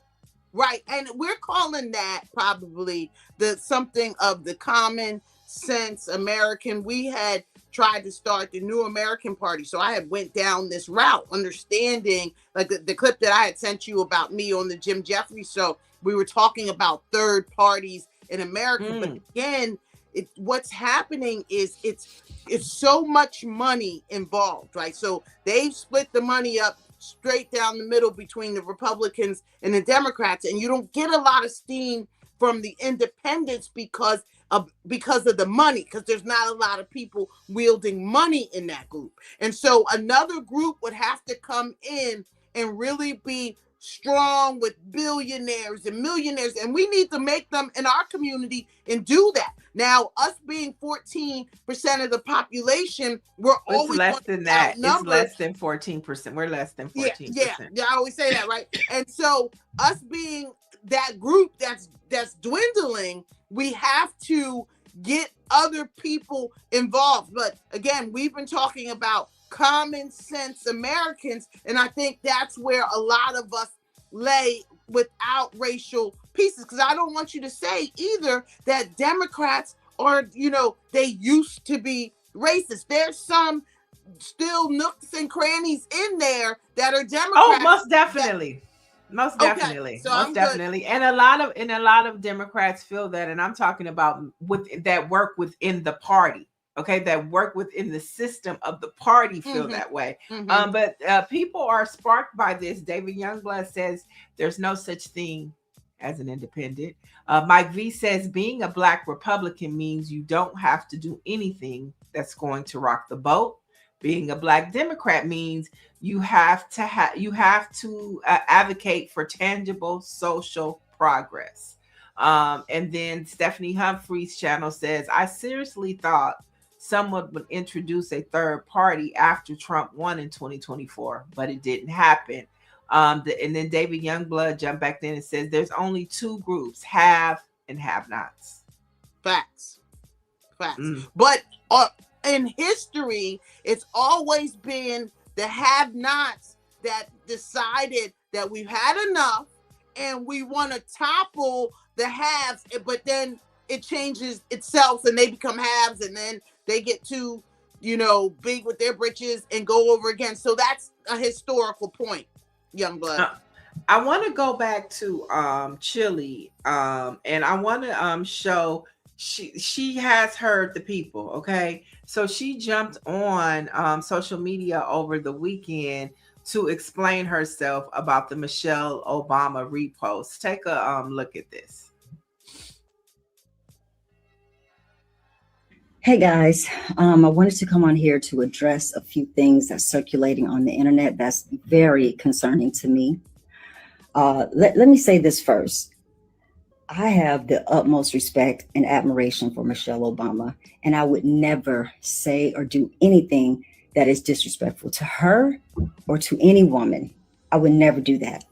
Right. And we're calling that probably something of the common sense American. We had tried to start the New American Party. So I had went down this route, understanding like the clip that I had sent you about me on the Jim Jeffries show. We were talking about third parties in America. But again, what's happening is it's so much money involved, right? So they've split the money up straight down the middle between the Republicans and the Democrats, and you don't get a lot of steam from the independents because of the money, because there's not a lot of people wielding money in that group. And so another group would have to come in and really be strong with billionaires and millionaires, and we need to make them in our community and do that. Now, us being 14% of the population, we're always less than that. It's less than 14%. We're less than 14%. Yeah, I always say that, right? And so us being that group that's dwindling, we have to get other people involved. But again, we've been talking about common sense Americans, and I think that's where a lot of us lay without racial pieces, because I don't want you to say either that Democrats are, they used to be racist. There's some still nooks and crannies in there that are Democrats. Oh, most definitely. Most definitely. Okay, so most definitely. And a lot of Democrats feel that, and I'm talking about that work within the party. Okay, that work within the system of the party feel that way. But people are sparked by this. David Youngblood says there's no such thing as an independent. Mike V says being a Black Republican means you don't have to do anything that's going to rock the boat. Being a Black Democrat means you have to advocate for tangible social progress. And then Stephanie Humphrey's channel says, I seriously thought someone would introduce a third party after Trump won in 2024, but it didn't happen. And then David Youngblood jumped back in and says there's only two groups, have and have-nots. Facts. But in history, it's always been the have-nots that decided that we've had enough and we want to topple the haves, but then it changes itself and they become haves, and then they get too, big with their britches and go over again. So that's a historical point, Youngblood. I want to go back to Chile, and I want to show she has heard the people. Okay, so she jumped on social media over the weekend to explain herself about the Michelle Obama repost. Take a look at this. Hey guys, I wanted to come on here to address a few things that's circulating on the internet that's very concerning to me. Let me say this first. I have the utmost respect and admiration for Michelle Obama, and I would never say or do anything that is disrespectful to her or to any woman. I would never do that.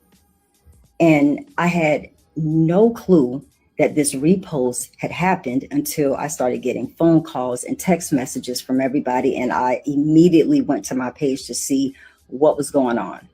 And I had no clue that this repost had happened until I started getting phone calls and text messages from everybody. And I immediately went to my page to see what was going on.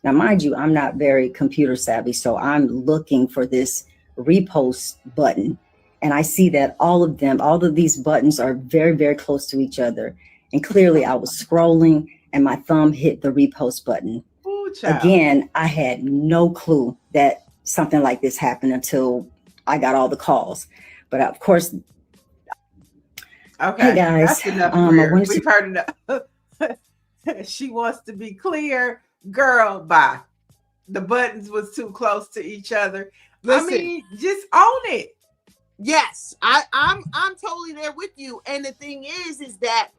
Now, mind you, I'm not very computer savvy, so I'm looking for this repost button. And I see that all of these buttons are very, very close to each other. And clearly I was scrolling and my thumb hit the repost button. Ooh, again, I had no clue that something like this happened until I got all the calls. But of course, okay, hey guys, that's enough. We've heard enough. She wants to be clear, girl. Bye. The buttons was too close to each other. Listen, I mean, just own it. Yes, I'm totally there with you. And the thing is that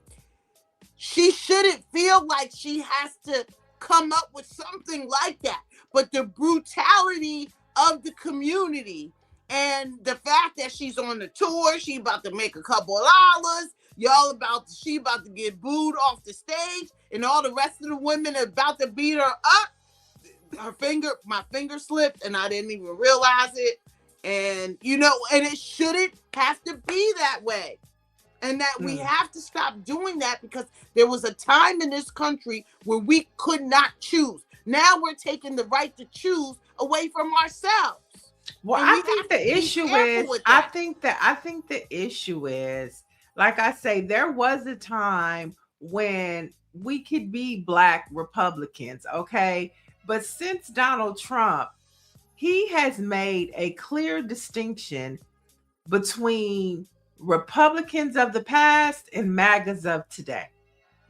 she shouldn't feel like she has to come up with something like that. But the brutality of the community And the fact that she's on the tour, she about to make a couple of dollars. She about to get booed off the stage, and all the rest of the women are about to beat her up. My finger slipped, and I didn't even realize it. And and it shouldn't have to be that way. And that we have to stop doing that, because there was a time in this country where we could not choose. Now we're taking the right to choose away from ourselves. Well, I think the issue is, like I say, there was a time when we could be Black Republicans, okay? But since Donald Trump, he has made a clear distinction between Republicans of the past and MAGAs of today.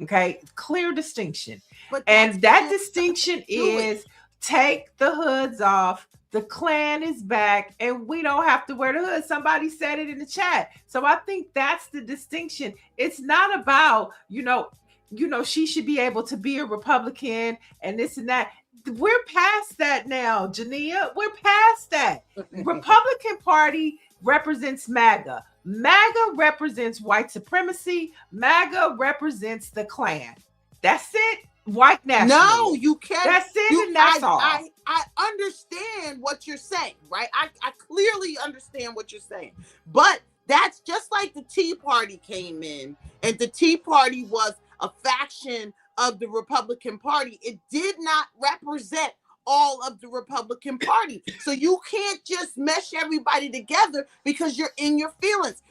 Okay, clear distinction. And that distinction is take the hoods off. The Klan is back, and we don't have to wear the hood. Somebody said it in the chat. So I think that's the distinction. It's not about, she should be able to be a Republican and this and that. We're past that now, Jineea. We're past that. Republican Party represents MAGA. MAGA represents white supremacy. MAGA represents the Klan. That's it. White nationalism. No, you can't. That's it, and that's all. I understand what you're saying, right? I clearly understand what you're saying. But that's just like the Tea Party came in, and the Tea Party was a faction of the Republican Party. It did not represent all of the Republican Party. So you can't just mesh everybody together because you're in your feelings.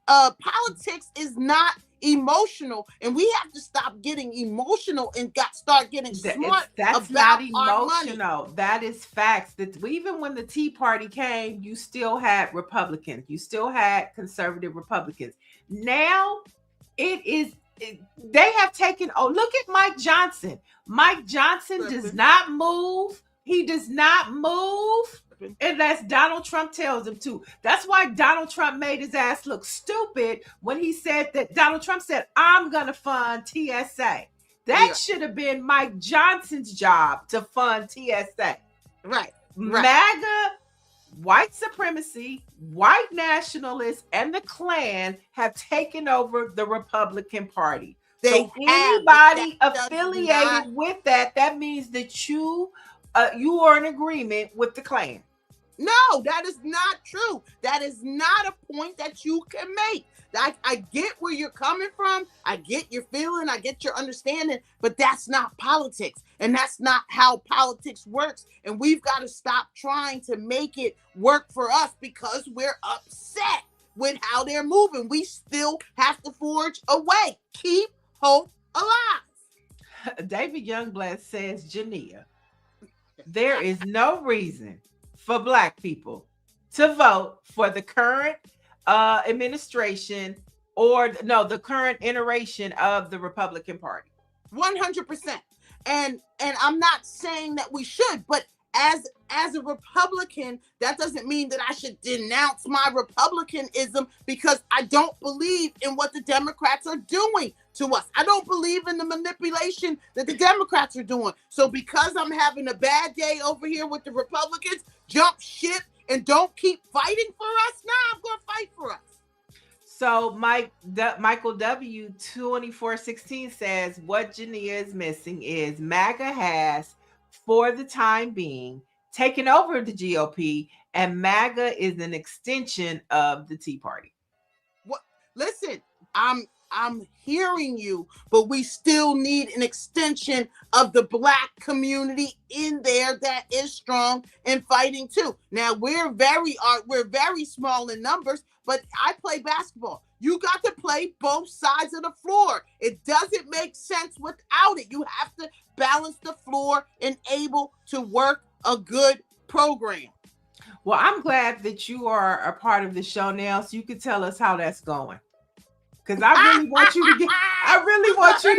Politics is not emotional, and we have to stop getting emotional and start getting smart. That's not emotional. That is facts. That even when the Tea Party came, you still had Republicans. You still had conservative Republicans. Now they have taken. Oh, look at Mike Johnson. Mike Johnson does not move. He does not move unless Donald Trump tells him to. That's why Donald Trump made his ass look stupid when he said that Donald Trump said, I'm going to fund TSA. That should have been Mike Johnson's job to fund TSA. Right. MAGA, white supremacy, white nationalists, and the Klan have taken over the Republican Party. So anybody affiliated with that means that you are in agreement with the Klan. No, that is not true. That is not a point that you can make. I get where you're coming from. I get your feeling. I get your understanding. But that's not politics. And that's not how politics works. And we've got to stop trying to make it work for us because we're upset with how they're moving. We still have to forge a way. Keep hope alive. David Youngblood says, Jineea, there is no reason for Black people to vote for the current administration or the current iteration of the Republican Party. 100%. And I'm not saying that we should, but as a Republican, that doesn't mean that I should denounce my Republicanism because I don't believe in what the Democrats are doing to us. I don't believe in the manipulation that the Democrats are doing. So because I'm having a bad day over here with the Republicans, jump ship and don't keep fighting for us. Nah, I'm going to fight for us. So Michael W. 2416 says, what Jineea is missing is MAGA has, for the time being, taken over the GOP, and MAGA is an extension of the Tea Party. What? Listen, I'm hearing you, but we still need an extension of the Black community in there that is strong and fighting too. Now we're very small in numbers, but I play basketball. You got to play both sides of the floor. It doesn't make sense without it. You have to balance the floor and able to work a good program. Well, I'm glad that you are a part of the show now, so you can tell us how that's going. Because I really want you to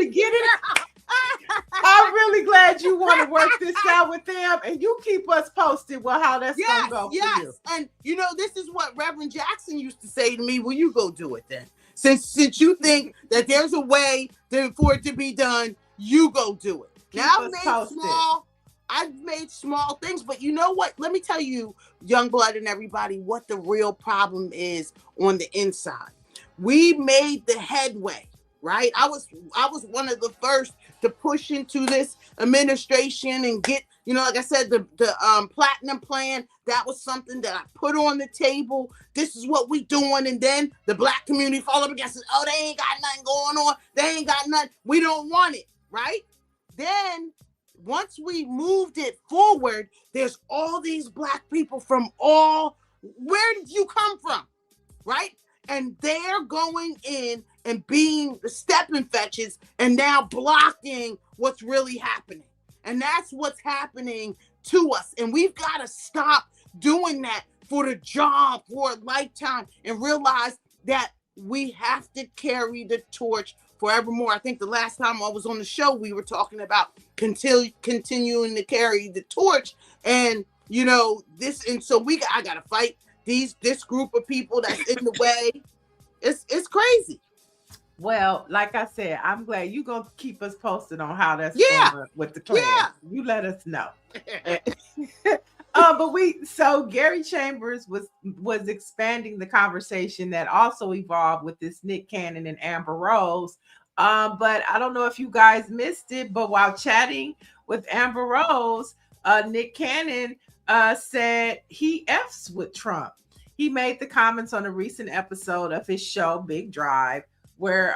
get it. I'm really glad you want to work this out with them, and you keep us posted with how that's going to go for you. And this is what Reverend Jackson used to say to me. Well, you go do it then. Since you think that there's a way for it to be done, you go do it. Now, I I've made small things, but you know what? Let me tell you, Youngblood and everybody, what the real problem is on the inside. We made the headway, right? I was one of the first to push into this administration and get, you know, like I said, the platinum plan. That was something that I put on the table. This is what we doing. And then the Black community fall up against it. Oh, they ain't got nothing going on. They ain't got nothing. We don't want it, right? Then once we moved it forward, there's all these Black people from where did you come from, right? And they're going in and being the stepping fetches and now blocking what's really happening. And that's what's happening to us. And we've got to stop doing that for the job, for a lifetime, and realize that we have to carry the torch forevermore. I think the last time I was on the show, we were talking about continuing to carry the torch. And, you know, so I got to fight this group of people that's in the way. It's crazy. Well, like I said, I'm glad you're going to keep us posted on how that's going with the Klan. Yeah. You let us know. So Gary Chambers was expanding the conversation that also evolved with this Nick Cannon and Amber Rose. But I don't know if you guys missed it, but while chatting with Amber Rose, Nick Cannon said he F's with Trump. He made the comments on a recent episode of his show, Big Drive, where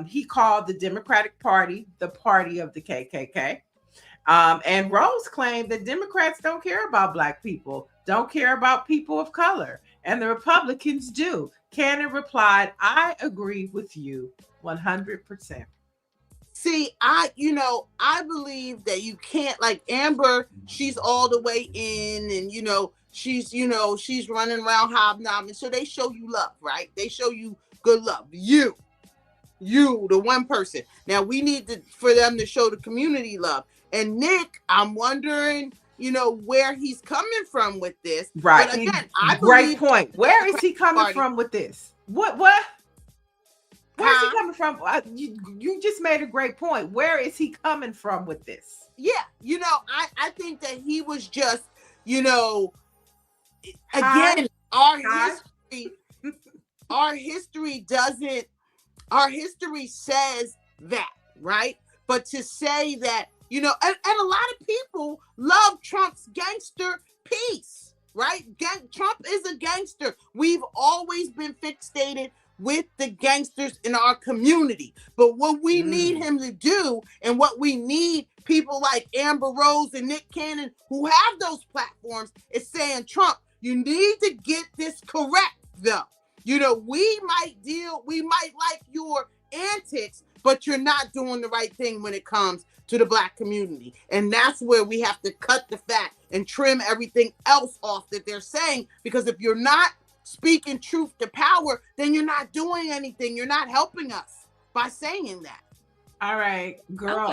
he called the Democratic Party the party of the KKK. And Rose claimed that Democrats don't care about Black people, don't care about people of color, and the Republicans do. Cannon replied, I agree with you 100%. See, I believe that you can't, like Amber, she's all the way in, and she's running around hobnobbing. So they show you love, right? They show you good love. You, the one person. Now we need for them to show the community love. And Nick, I'm wondering, where he's coming from with this. Right. But again, great point. Where is he coming from with this? What? Where's he coming from? You just made a great point. Where is he coming from with this? Yeah, I think that he was just, again, our history says that, right? But to say that, and a lot of people love Trump's gangster piece, right? Trump is a gangster. We've always been fixated with the gangsters in our community. But what we need him to do, and what we need people like Amber Rose and Nick Cannon who have those platforms, is saying, Trump, you need to get this correct, though. We might like your antics, but you're not doing the right thing when it comes to the Black community. And that's where we have to cut the fat and trim everything else off that they're saying, because if you're not speaking truth to power, then you're not doing anything. You're not helping us by saying that. All right, girl.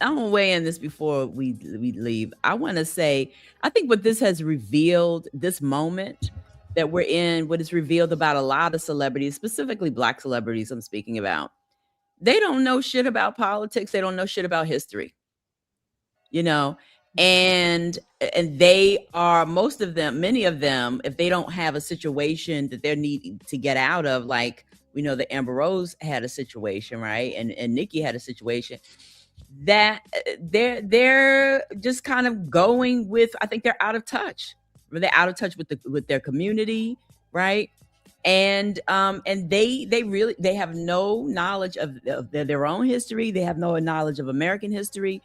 I'm gonna weigh in this before we leave. I want to say, I think what this has revealed, this moment that we're in, what it's revealed about a lot of celebrities, specifically Black celebrities I'm speaking about, they don't know shit about politics. They don't know shit about history, and they are, most of them, many of them, if they don't have a situation that they're needing to get out of, like we know that Amber Rose had a situation, right? And Nikki had a situation, that they're just kind of going with, I think they're out of touch. They're out of touch with their community, right? And they have no knowledge of their own history. They have no knowledge of American history,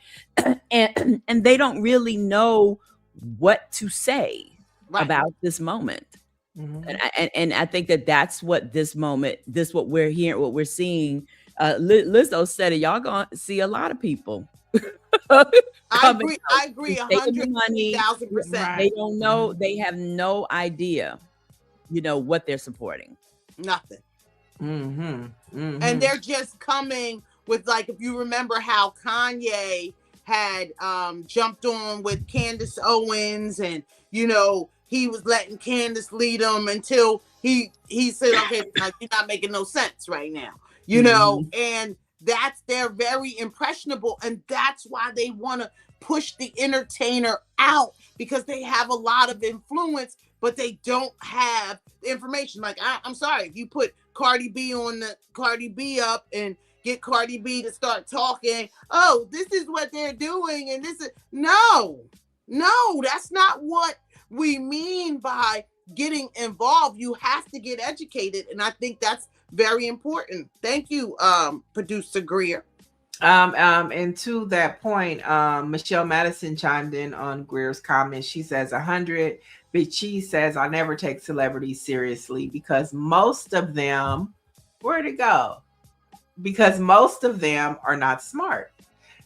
and they don't really know what to say about this moment. Mm-hmm. And I think that's what this moment, what we're hearing, what we're seeing. Lizzo said it. Y'all gonna see a lot of people. I agree 100,000%. They don't know. They have no idea, what they're supporting. Nothing. Mm-hmm. Mm-hmm. And they're just coming with, like, if you remember how Kanye had jumped on with Candace Owens, and he was letting Candace lead him until he said, okay, you're not making no sense right now, and they're very impressionable, and that's why they want to push the entertainer out because they have a lot of influence, but they don't have the information. Like, I'm sorry, if you put Cardi B up and get Cardi B to start talking, oh, this is what they're doing, and this is no, that's not what we mean by getting involved. You have to get educated, and I think that's very important. Thank you, producer Greer. And to that point, Michelle Madison chimed in on Greer's comment. She says 100. Big Cheese says, I never take celebrities seriously because most of them, where'd it go? Because most of them are not smart.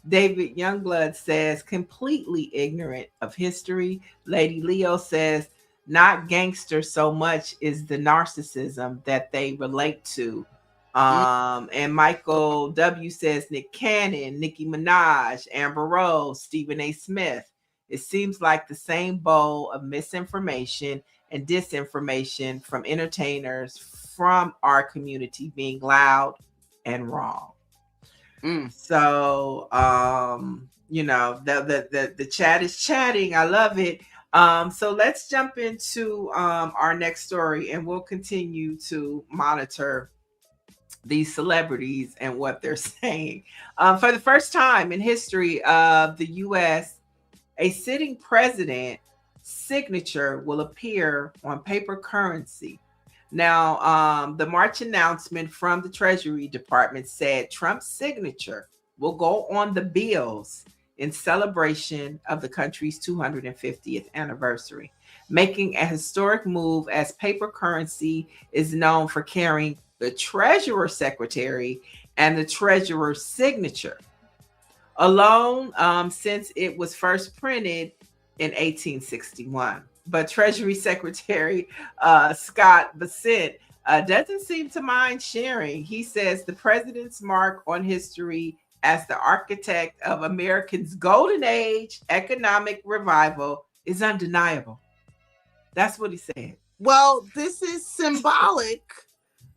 David Youngblood says, completely ignorant of history. Lady Leo says, not gangster so much is the narcissism that they relate to. And Michael W says, Nick Cannon, Nicki Minaj, Amber Rose, Stephen A. Smith. It seems like the same bowl of misinformation and disinformation from entertainers from our community being loud and wrong. So, you know, the chat is chatting. I love it. So let's jump into our next story, and we'll continue to monitor these celebrities and what they're saying. For the first time in history of the U.S., a sitting president signature will appear on paper currency. Now, the March announcement from the Treasury Department said Trump's signature will go on the bills in celebration of the country's 250th anniversary, making a historic move as paper currency is known for carrying the Treasurer Secretary and the Treasurer's signature alone since it was first printed in 1861. But Treasury Secretary Scott Bessent doesn't seem to mind sharing. He says the president's mark on history as the architect of America's golden age economic revival is undeniable. That's what he said. Well, this is symbolic.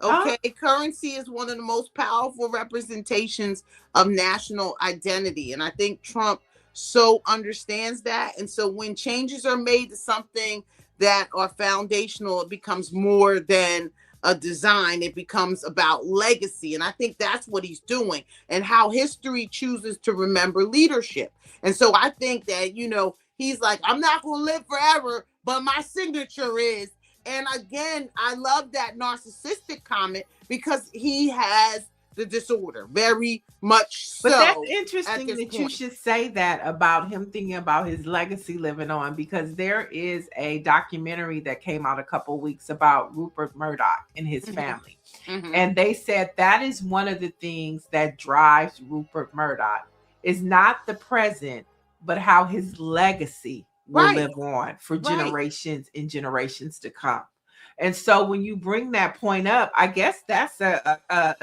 Okay, currency is one of the most powerful representations of national identity. And I think Trump so understands that. And so when changes are made to something that are foundational, it becomes more than a design. It becomes about legacy. And I think that's what he's doing, and how history chooses to remember leadership. And so I think that, you know, he's like, I'm not going to live forever, but my signature is. And again, I love that narcissistic comment because he has the disorder very much so. But that's interesting that you should say that about him thinking about his legacy living on, because there is a documentary that came out a couple weeks about Rupert Murdoch and his family. And they said that is one of the things that drives Rupert Murdoch is not the present, but how his legacy will live on for generations and generations to come. And so when you bring that point up, I guess that's a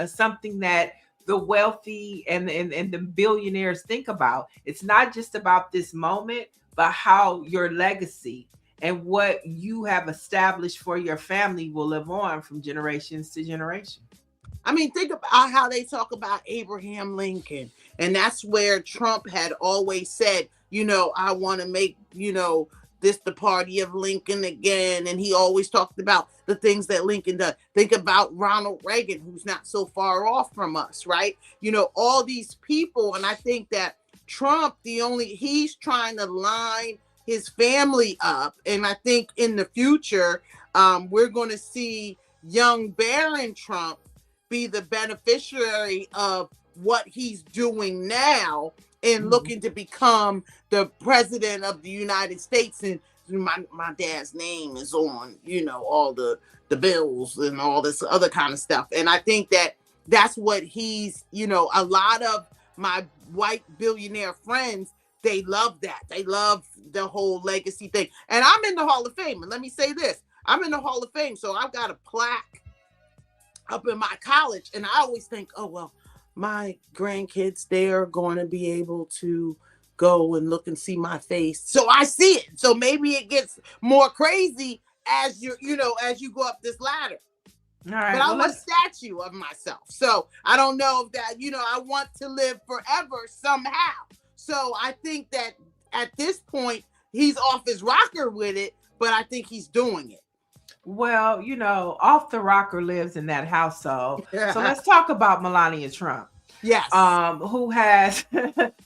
something that the wealthy and the billionaires think about. It's not just about this moment, but how your legacy and what you have established for your family will live on from generations to generation. I mean, think about how they talk about Abraham Lincoln. And that's where Trump had always said, you know, I want to make, you know, this the party of Lincoln again. And he always talked about the things that Lincoln does. Think about Ronald Reagan, who's not so far off from us, right? You know, all these people. And I think that Trump, he's trying to line his family up. And I think in the future, we're going to see young Barron Trump be the beneficiary of what he's doing now and looking to become the president of the United States. And my dad's name is on, you know, all the bills and all this other kind of stuff. And I think that that's what he's, you know, a lot of my white billionaire friends, they love that. They love the whole legacy thing. And I'm in the Hall of Fame. And let me say this, I'm in the Hall of Fame. So I've got a plaque up in my college. And I always think, oh, well, my grandkids, they're going to be able to go and look and see my face. So I see it. So maybe it gets more crazy as you know, as you go up this ladder. All right, but I'm a statue of myself. So I don't know if that, you know, I want to live forever somehow. So I think that at this point, he's off his rocker with it, but I think he's doing it. Well, off the rocker lives in that household. So let's talk about Melania Trump. Yes. Who has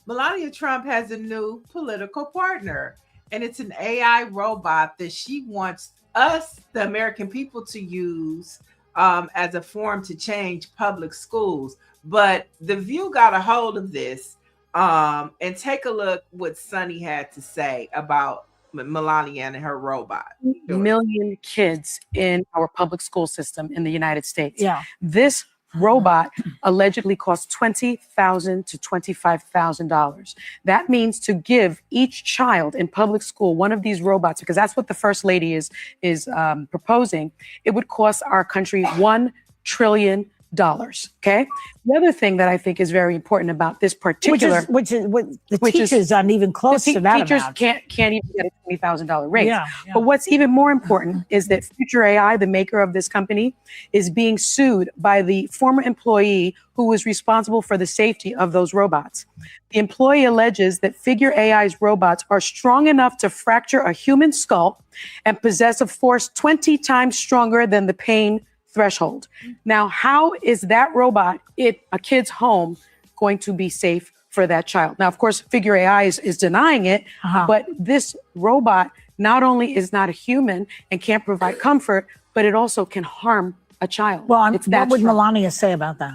Melania Trump has a new political partner, and it's an AI robot that she wants us, the American people, to use as a form to change public schools. But The View got a hold of this, and take a look what Sonny had to say about Melania and her robot. Million kids in our public school system in the United States. Yeah. This robot allegedly costs $20,000 to $25,000. That means to give each child in public school one of these robots, because that's what the First Lady is proposing, it would cost our country $1 trillion. Okay. The other thing that I think is very important about this particular, which is what the teachers aren't even close to that teachers amount. can't even get a $20,000 raise. Yeah. But what's even more important is that Future AI, the maker of this company, is being sued by the former employee who was responsible for the safety of those robots. The employee alleges that Figure AI's robots are strong enough to fracture a human skull and possess a force 20 times stronger than the pain threshold. Now, how is that robot in a kid's home going to be safe for that child? Now, of course, Figure AI is denying it, but this robot not only is not a human and can't provide comfort, but it also can harm a child. Well, It's what that would strong. Melania say about that?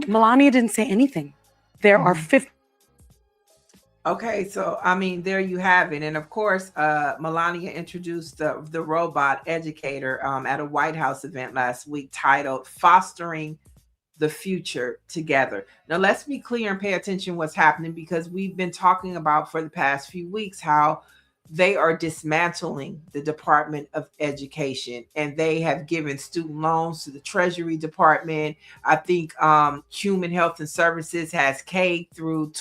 Melania didn't say anything. There are 50. Okay, so there you have it. And of course, Melania introduced the robot educator at a White House event last week titled Fostering the Future Together. Now, let's be clear and pay attention what's happening, because we've been talking about for the past few weeks how they are dismantling the Department of Education, and they have given student loans to the Treasury Department. I think Human Health and Services has K through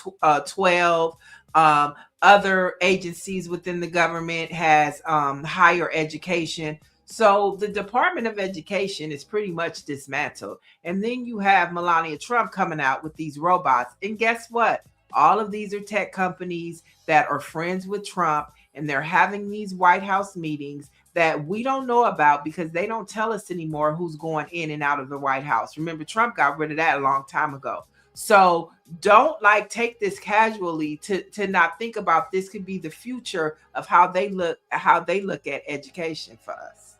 12. Other agencies within the government has higher education. So the Department of Education is pretty much dismantled. And then you have Melania Trump coming out with these robots. And guess what? All of these are tech companies that are friends with Trump, and they're having these White House meetings that we don't know about because they don't tell us anymore who's going in and out of the White House. Remember, Trump got rid of that a long time ago. So don't take this casually to not think about this could be the future of how they look at education for us.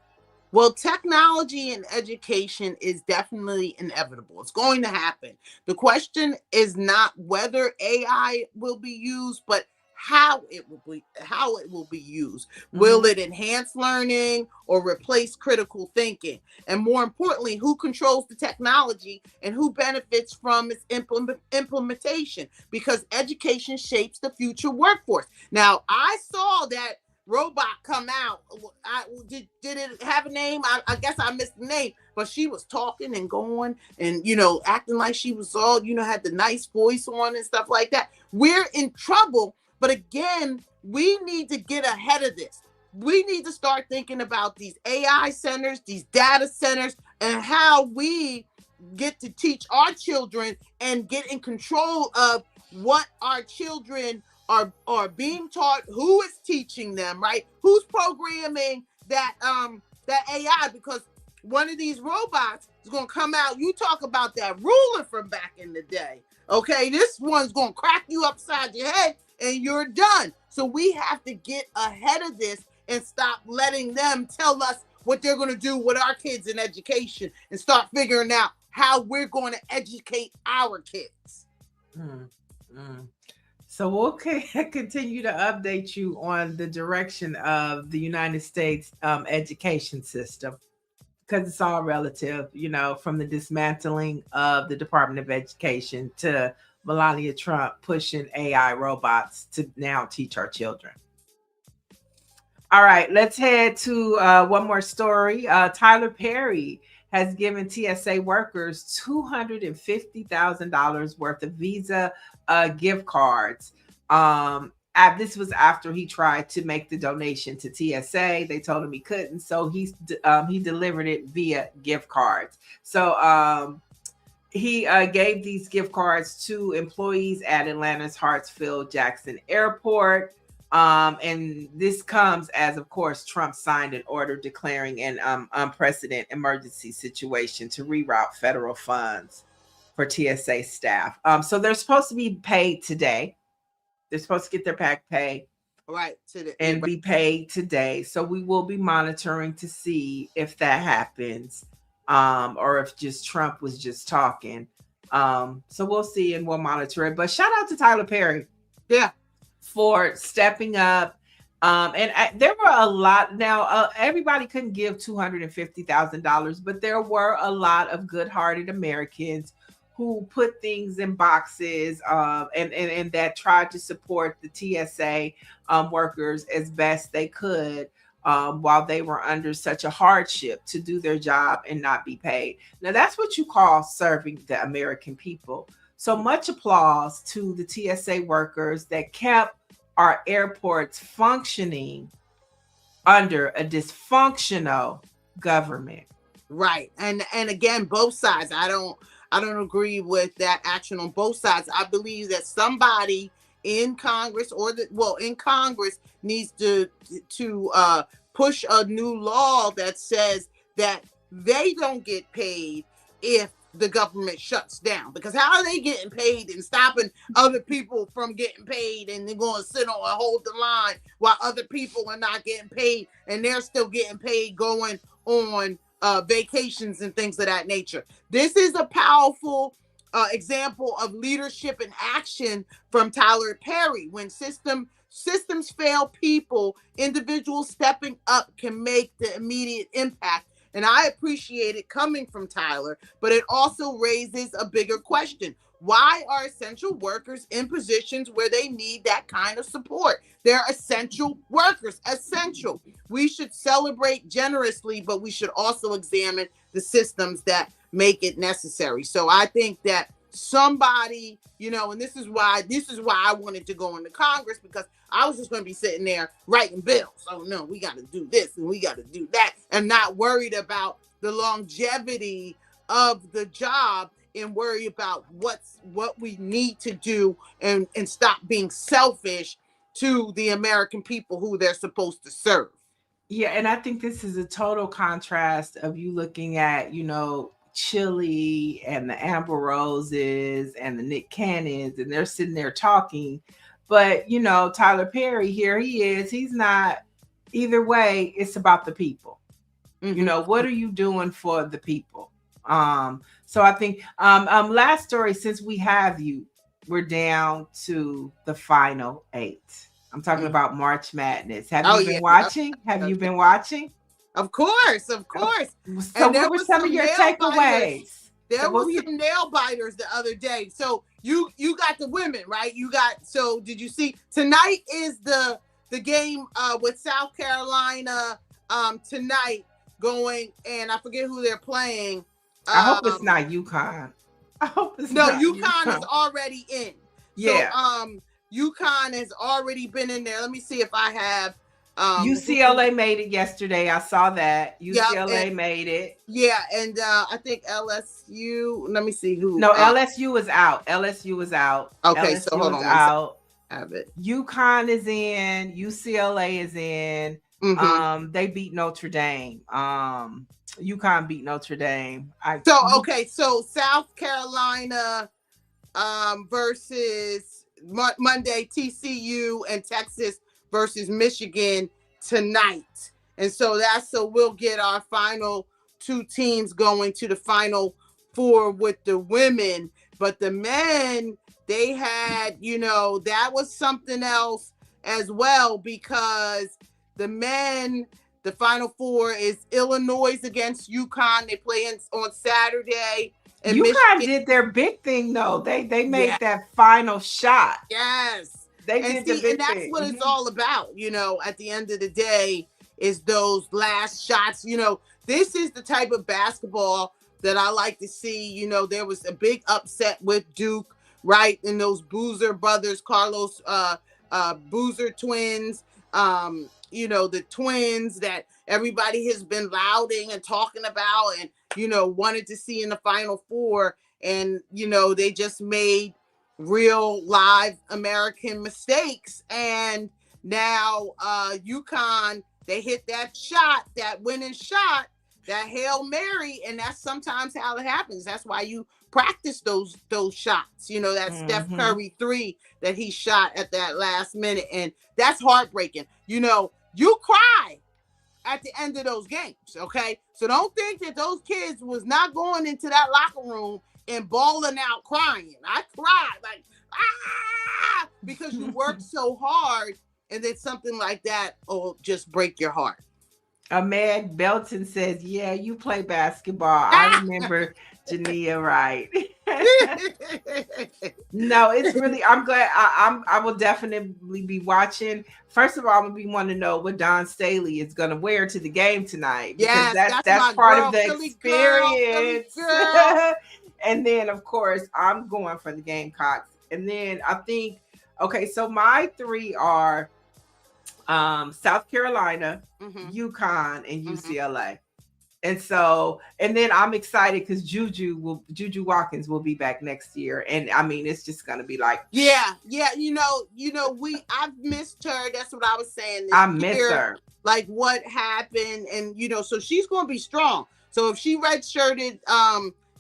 Well, technology and education is definitely inevitable. It's going to happen. The question is not whether AI will be used, but how it will be used. Will it enhance learning or replace critical thinking? And more importantly, who controls the technology and who benefits from its implementation? Because education shapes the future workforce. Now, I saw that robot come out. Did it have a name? I guess I missed the name, but she was talking and going and acting like she was all had the nice voice on and stuff like that. We're in trouble. But again, we need to get ahead of this. We need to start thinking about these AI centers, these data centers, and how we get to teach our children and get in control of what our children are being taught, who is teaching them, right? Who's programming that AI? Because one of these robots is going to come out. You talk about that ruler from back in the day. Okay, this one's going to crack you upside your head and you're done. So we have to get ahead of this and stop letting them tell us what they're going to do with our kids in education and start figuring out how we're going to educate our kids. So we'll continue to update you on the direction of the United States education system, because it's all relative, from the dismantling of the Department of Education to Melania Trump pushing AI robots to now teach our children. All right, let's head to one more story. Tyler Perry has given TSA workers $250,000 worth of Visa gift cards. This was after he tried to make the donation to TSA. They told him he couldn't, so he delivered it via gift cards. So he gave these gift cards to employees at Atlanta's Hartsfield-Jackson Airport. And this comes as, of course, Trump signed an order declaring an unprecedented emergency situation to reroute federal funds for TSA staff. So they're supposed to be paid today. They're supposed to get their back pay and be paid today. So we will be monitoring to see if that happens, or if just Trump was just talking. So we'll see and we'll monitor it. But shout out to Tyler Perry. Yeah. For stepping up. There were a lot. Now, everybody couldn't give $250,000, but there were a lot of good-hearted Americans who put things in boxes and that tried to support the TSA workers as best they could while they were under such a hardship to do their job and not be paid. Now, that's what you call serving the American people. So much applause to the TSA workers that kept our airports functioning under a dysfunctional government. Right. And again, both sides. I don't agree with that action on both sides. I believe that somebody in Congress in Congress needs to push a new law that says that they don't get paid if the government shuts down, because how are they getting paid and stopping other people from getting paid, and they're going to sit on and hold the line while other people are not getting paid and they're still getting paid going on vacations and things of that nature. This is a powerful example of leadership and action from Tyler Perry. When systems fail, individuals stepping up can make the immediate impact. And I appreciate it coming from Tyler, but it also raises a bigger question. Why are essential workers in positions where they need that kind of support? They're essential workers, essential. We should celebrate generously, but we should also examine the systems that make it necessary. So I think that somebody, and this is why I wanted to go into Congress, because I was just going to be sitting there writing bills. Oh no, we got to do this and we got to do that, and not worried about the longevity of the job and worry about what we need to do and stop being selfish to the American people who they're supposed to serve. Yeah, and I think this is a total contrast of you looking at, Chili and the Amber Roses and the Nick Cannons, and they're sitting there talking. But, Tyler Perry, here he is. He's not, either way, it's about the people. Mm-hmm. What are you doing for the people? So I think last story, since we have you, we're down to the final 8. I'm talking about March Madness. Have you been watching? Have you been watching? Of course. So what were some of your takeaways? There were some nail biters the other day. So you got the women, right? Did you see tonight is the game with South Carolina tonight going, and I forget who they're playing. I hope it's not UConn. UConn is already in. Yeah. So UConn has already been in there. Let me see if I have UCLA made it yesterday. I saw that. UCLA made it. Yeah, and I think LSU. Let me see who. No, LSU is out. LSU is out. Okay, LSU so hold on. Out. Have it. UConn is in. UCLA is in. Mm-hmm. They beat Notre Dame. UConn beat Notre Dame. So South Carolina versus Monday, TCU and Texas versus Michigan tonight. And so we'll get our final 2 teams going to the final 4 with the women. But the men, they had, that was something else as well, because the men, the final 4 is Illinois against UConn. They play on Saturday. And UConn did their big thing, though. They made that final shot. Yes. And that's what it's all about, at the end of the day, is those last shots. This is the type of basketball that I like to see. There was a big upset with Duke, right? And those Boozer brothers, Carlos Boozer twins, the twins that everybody has been lauding and talking about and, wanted to see in the Final 4. And, they just made real live American mistakes, and Now, UConn, they hit that shot, that winning shot, that Hail Mary, and that's sometimes how it happens. That's why you practice those shots. You know, that Steph Curry 3 that he shot at that last minute, and that's heartbreaking. You know, you cry at the end of those games, okay? So don't think that those kids was not going into that locker room and bawling out crying. I cried like, because you worked so hard, and then something like that will just break your heart. Ahmed Belton says, yeah, you play basketball. I remember Jineea, right? No, it's really, I'm glad. I will definitely be watching. First of all, I'm gonna want to know what Dawn Staley is gonna wear to the game tonight. Because that's part of the experience. Girl. And then, of course, I'm going for the Gamecocks. And then I think, okay, so my 3 are South Carolina, UConn, and UCLA. And so, and then I'm excited because Juju Watkins will be back next year. And I mean, it's just gonna be like, yeah. You know, I've missed her. That's what I was saying. I miss her. Like what happened, and you know, so she's gonna be strong. So if she redshirted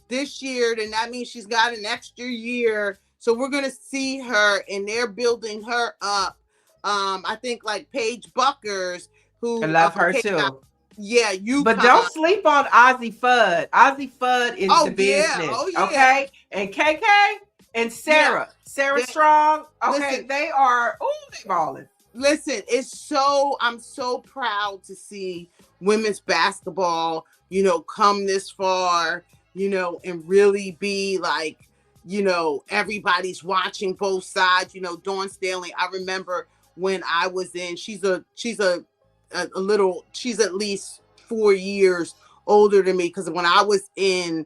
this year, then that means she's got an extra year. So we're gonna see her, and they're building her up. I think like Paige Buckers, who I love her too. Yeah, you. But don't sleep on Ozzie Fudd. Ozzie Fudd is the business. Okay, and KK and Sarah, Sarah Strong. Okay, listen, they are. Oh, they balling. Listen, I'm so proud to see women's basketball, you know, come this far, you know, and really be like, you know, everybody's watching both sides. You know, Dawn Staley. I remember when I was in. She's at least 4 years older than me, because when I was in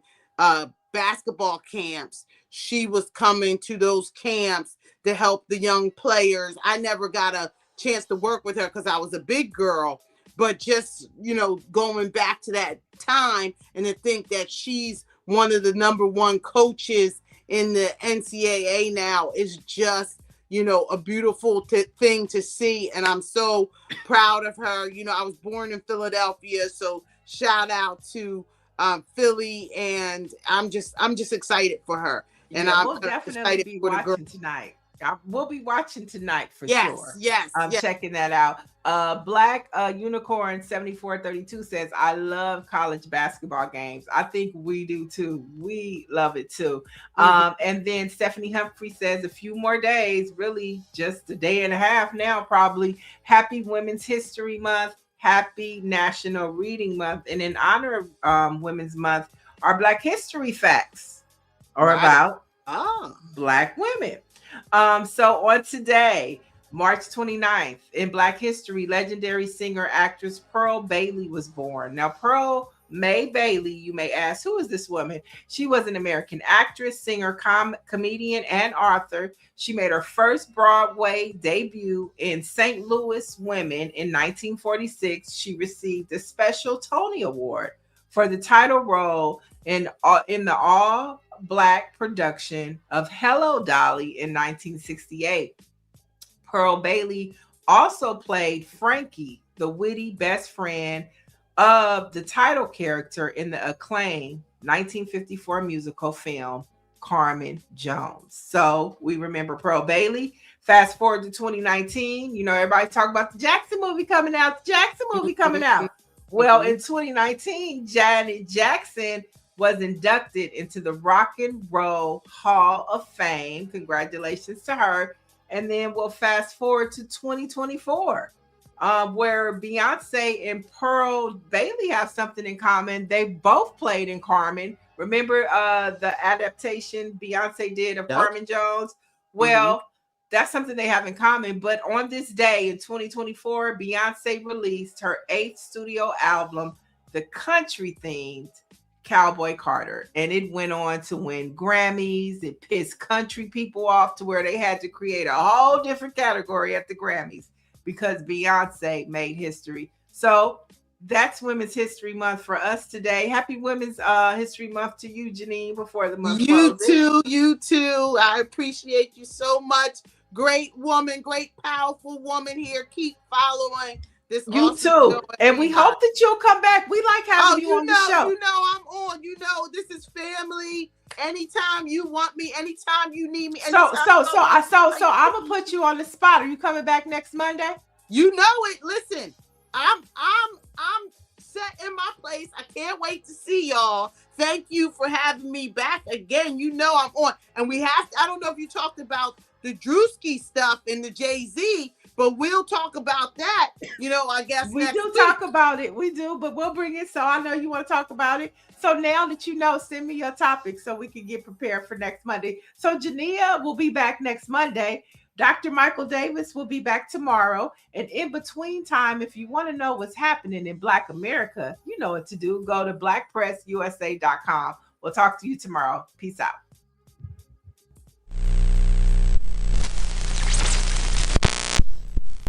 basketball camps, she was coming to those camps to help the young players. I never got a chance to work with her because I was a big girl, but just, you know, going back to that time and to think that she's one of the #1 coaches in the NCAA now is just, you know, a beautiful thing to see. And I'm so proud of her. You know, I was born in Philadelphia, so shout out to Philly, and I'm just excited for her. And we'll definitely be watching tonight. We'll be watching tonight for sure. Yes. I'm checking that out. Black Unicorn 7432 says, I love college basketball games. I think we do too. We love it too. And then Stephanie Humphrey says, a few more days, really just a day and a half now, probably. Happy Women's History Month. Happy National Reading Month. And in honor of Women's Month, our Black History Facts are about Black women. So on today, March 29th, in Black history, legendary singer, actress Pearl Bailey was born. Now, Pearl May Bailey, you may ask, who is this woman? She was an American actress, singer, comedian, and author. She made her first Broadway debut in St. Louis Women in 1946. She received a special Tony Award for the title role in the all-Black production of Hello, Dolly in 1968. Pearl Bailey also played Frankie, the witty best friend of the title character in the acclaimed 1954 musical film Carmen Jones. So we remember Pearl Bailey. Fast forward to 2019, you know, everybody talk about the Jackson movie coming out. Well, in 2019, Janet Jackson was inducted into the Rock and Roll Hall of Fame. Congratulations to her. And then we'll fast forward to 2024, where Beyonce and Pearl Bailey have something in common. They both played in Carmen. Remember the adaptation Beyonce did of Carmen Jones? Well, that's something they have in common. But on this day in 2024, Beyonce released her 8th studio album, the country-themed Cowboy Carter, and it went on to win Grammys. It pissed country people off to where they had to create a whole different category at the Grammys because Beyonce made history. So that's Women's History Month for us today. Happy Women's History Month to you, Janine, before the month closes. You too. I appreciate you so much. great woman, great powerful woman here. Keep following this. You awesome too. show, And we hope that you'll come back. We like having you on the show. You know I'm on. You know this is family. Anytime you want me, anytime you need me. So I'm gonna put you on the spot. Are you coming back next Monday? You know it. Listen, I'm set in my place. I can't wait to see y'all. Thank you for having me back again. You know I'm on. And we have to, I don't know if you talked about the Drewski stuff and the Jay-Z, but we'll talk about that. You know, I guess we do talk about it. We do, but we'll bring it. So I know you want to talk about it. So now that you know, send me your topic so we can get prepared for next Monday. So Jineea will be back next Monday. Dr. Michael Davis will be back tomorrow. And in between time, if you want to know what's happening in Black America, you know what to do. Go to blackpressusa.com. We'll talk to you tomorrow. Peace out.